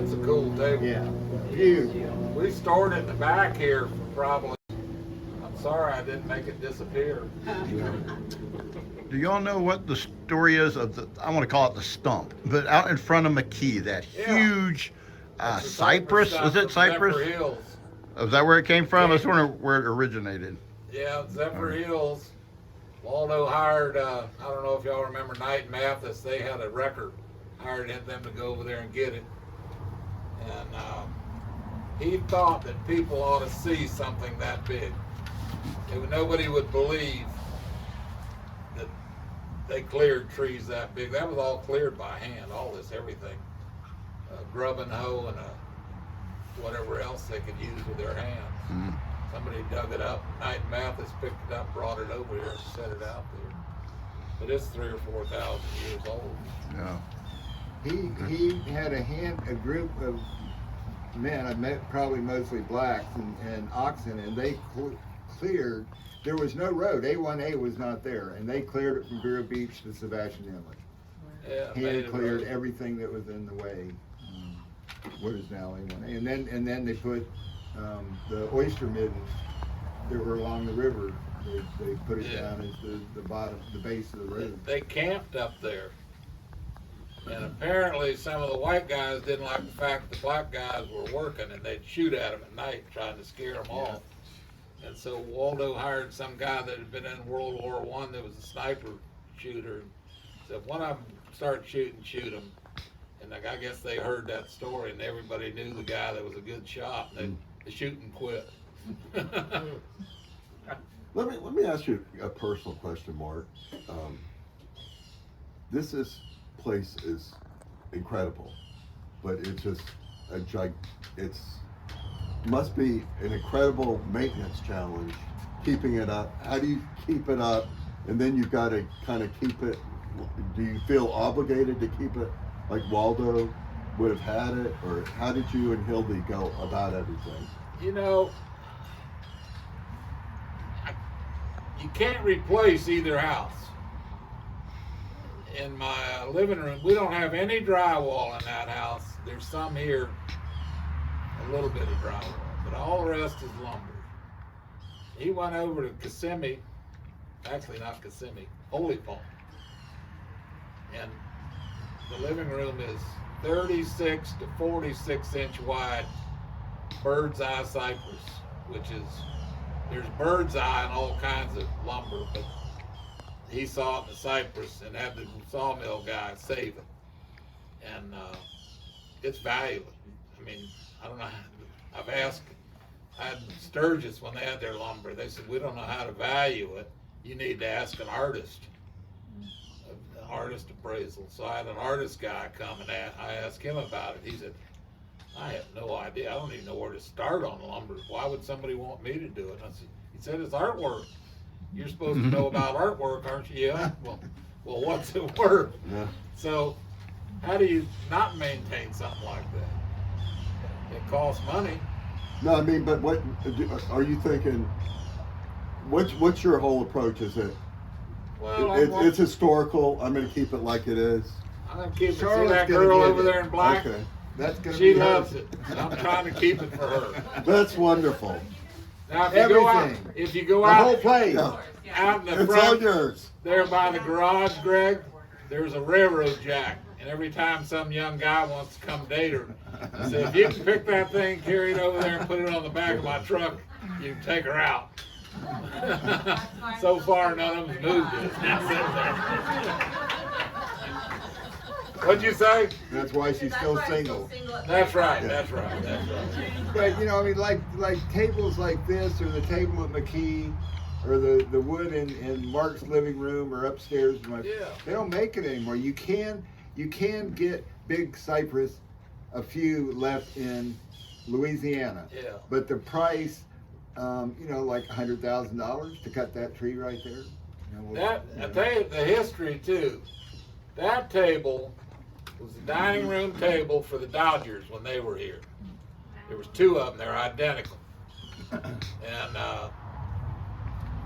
It's a cool table. Yeah, beautiful. We stored it in the back here for probably sorry I didn't make it disappear. Do y'all know what the story is of the, I want to call it the stump, but out in front of McKee, that Yeah. huge It's the cypress, stump is it from cypress? Zephyr Hills. Is that where it came from? I was wondering where it originated. Yeah, Zephyr Hills. Waldo hired, I don't know if y'all remember Knight Mathis, they had a record, hired them to go over there and get it. And he thought that people ought to see something that big. Nobody would believe that they cleared trees that big. That was all cleared by hand, all this, everything. A grubbing hoe and whatever else they could use with their hands. Mm-hmm. Somebody dug it up, Knight Mathis picked it up, brought it over here, and set it out there. But it's 3,000 or 4,000 years old. Yeah. He had a group of men, I met probably mostly blacks and oxen, and they cleared. There was no road. A1A was not there, and they cleared it from Vero Beach to Sebastian Inlet. Yeah, He made had it cleared right. everything that was in the way. What is now A1A? And then they put the oyster middens that were along the river. They put it down as the bottom, the base of the road. They camped up there. And apparently some of the white guys didn't like the fact the black guys were working, and they'd shoot at them at night trying to scare them off. And so Waldo hired some guy that had been in World War I that was a sniper shooter. Said, when I start shooting, shoot them. And like, I guess they heard that story, and everybody knew the guy that was a good shot. And the shooting quit. Let me ask you a personal question, Mark. This place is incredible, but it's just it's must be an incredible maintenance challenge keeping it up. How do you keep it up? And then you've got to kind of keep it. Do you feel obligated to keep it like Waldo would have had it, or how did you and Hildy go about everything? You know, you can't replace either house. In my living room, we don't have any drywall in that house. There's some here, a little bit of drywall, but all the rest is lumber. He went over to Kissimmee, actually not Kissimmee, Holy Pond. And the living room is 36 to 46 inch wide bird's eye cypress, which is, there's bird's eye and all kinds of lumber, but he saw it in the cypress and had the sawmill guy save it. And it's valuable. I mean, I don't know, I've asked, I had Sturgis when they had their lumber, they said, we don't know how to value it. You need to ask an artist, an artist appraisal. So I had an artist guy come and I asked him about it. He said, I have no idea. I don't even know where to start on lumber. Why would somebody want me to do it? And I said, he said, it's artwork. You're supposed to know about artwork, aren't you? Yeah. Well, what's it worth? Yeah. So how do you not maintain something like that? It costs money. No, I mean, but what are you thinking? What's your whole approach? Is it? Well, It's historical. I'm going to keep it like it is. I'm gonna keep it. See Charlotte's that gonna girl get over it. there in black? Okay, That's gonna She be loves hers. it. And I'm trying to keep it for her. that's wonderful. Now, if you go out, Everything. if you go The whole out, place. Yeah. out in the It's all front, yours. there by the garage, Greg, there's a railroad jack. And every time some young guy wants to come date her, I say, if you can pick that thing, carry it over there and put it on the back of my truck, you can take her out. So far, none of them's moved it. It's now sitting there. What'd you say? That's why she's still single. That's right, that's right, that's right. But you know, I mean, like tables like this, or the table at McKee, or the wood in Mark's living room or upstairs. Yeah. They don't make it anymore. You can get big cypress, a few left in Louisiana. Yeah. But the price, like $100,000 to cut that tree right there. I tell you the history too. That table was the dining room table for the Dodgers when they were here. There was two of them, they're identical. And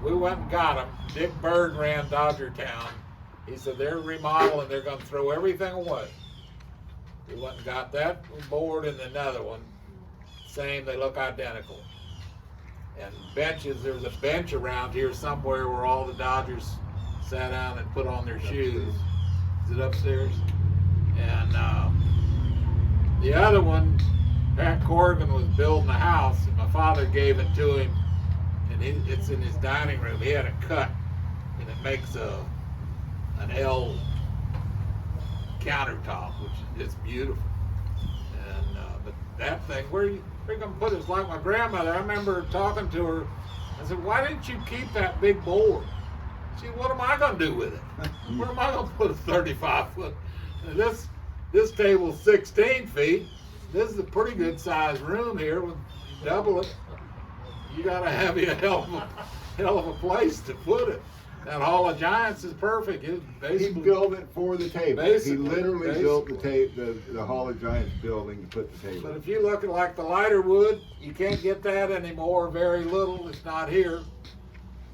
we went and got them. Dick Bird ran Dodger Town. He said they're remodeling, they're gonna throw everything away. We went and got that board and another one. Same, they look identical. And benches, there's a bench around here somewhere where all the Dodgers sat down and put on their shoes. Is it upstairs? And the other one, Pat Corrigan was building a house, and my father gave it to him, and it's in his dining room. He had a cut, and it makes an L countertop, which is beautiful. And but that thing, where you gonna put it? It's like my grandmother. I remember talking to her. I said, "Why didn't you keep that big board?" She said, "What am I gonna do with it? Where am I gonna put a 35-foot? This table's 16 feet. This is a pretty good sized room here. With double it, you gotta have a hell of a place to put it. That Hall of Giants is perfect. It's He basically built it for the table. He basically- literally built the Hall of Giants building to put the But table. if you look at like the lighter wood, you can't get that anymore. Very little. It's not here.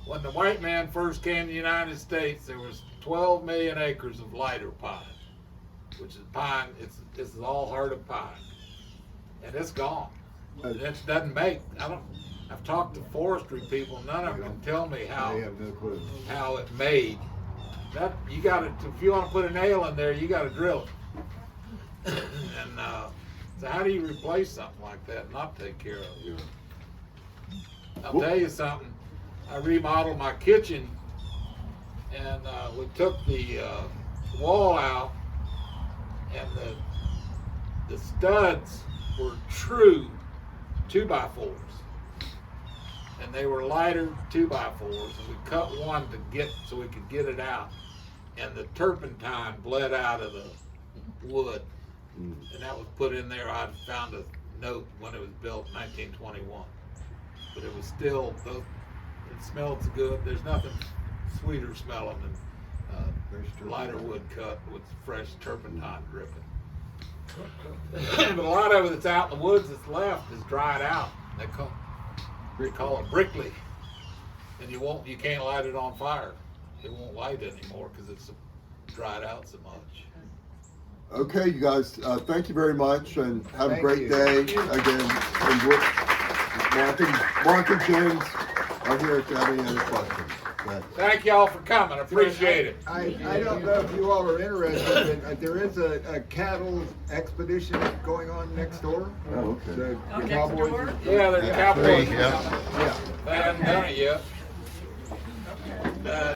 When the white man first came to the United States, there was 12 million acres of lighter pine, which is pine. This is all heart of pine, and it's gone. It doesn't make. I've talked to forestry people. None of them can tell me They have no clue. how it made. That you got to. If you want to put a nail in there, you got to drill it. And so, how do you replace something like that and not take care of it? I'll tell you something. I remodeled my kitchen, and we took the wall out, and the studs were true 2x4s, and they were lighter 2x4s, and we cut one so we could get it out, and the turpentine bled out of the wood, and that was put in there. I found a note when it was built in 1921, but it was still it smelled good. There's nothing sweeter smelling than lighter wood cut with fresh turpentine dripping. But a lot of it that's out in the woods that's left is dried out. They call it brickly, and you can't light it on fire. It won't light anymore because it's dried out so much. Okay, you guys, thank you very much, and have a Thank great you. day. Again, Mark and James are here if you have any other questions. Thanks. Thank y'all for coming. I appreciate it. I don't know if you all are interested, but there is a cattle expedition going on next door. Oh, okay. The Cowboys. Yeah, there's cowboys. Yeah. Yeah. They haven't done it yet.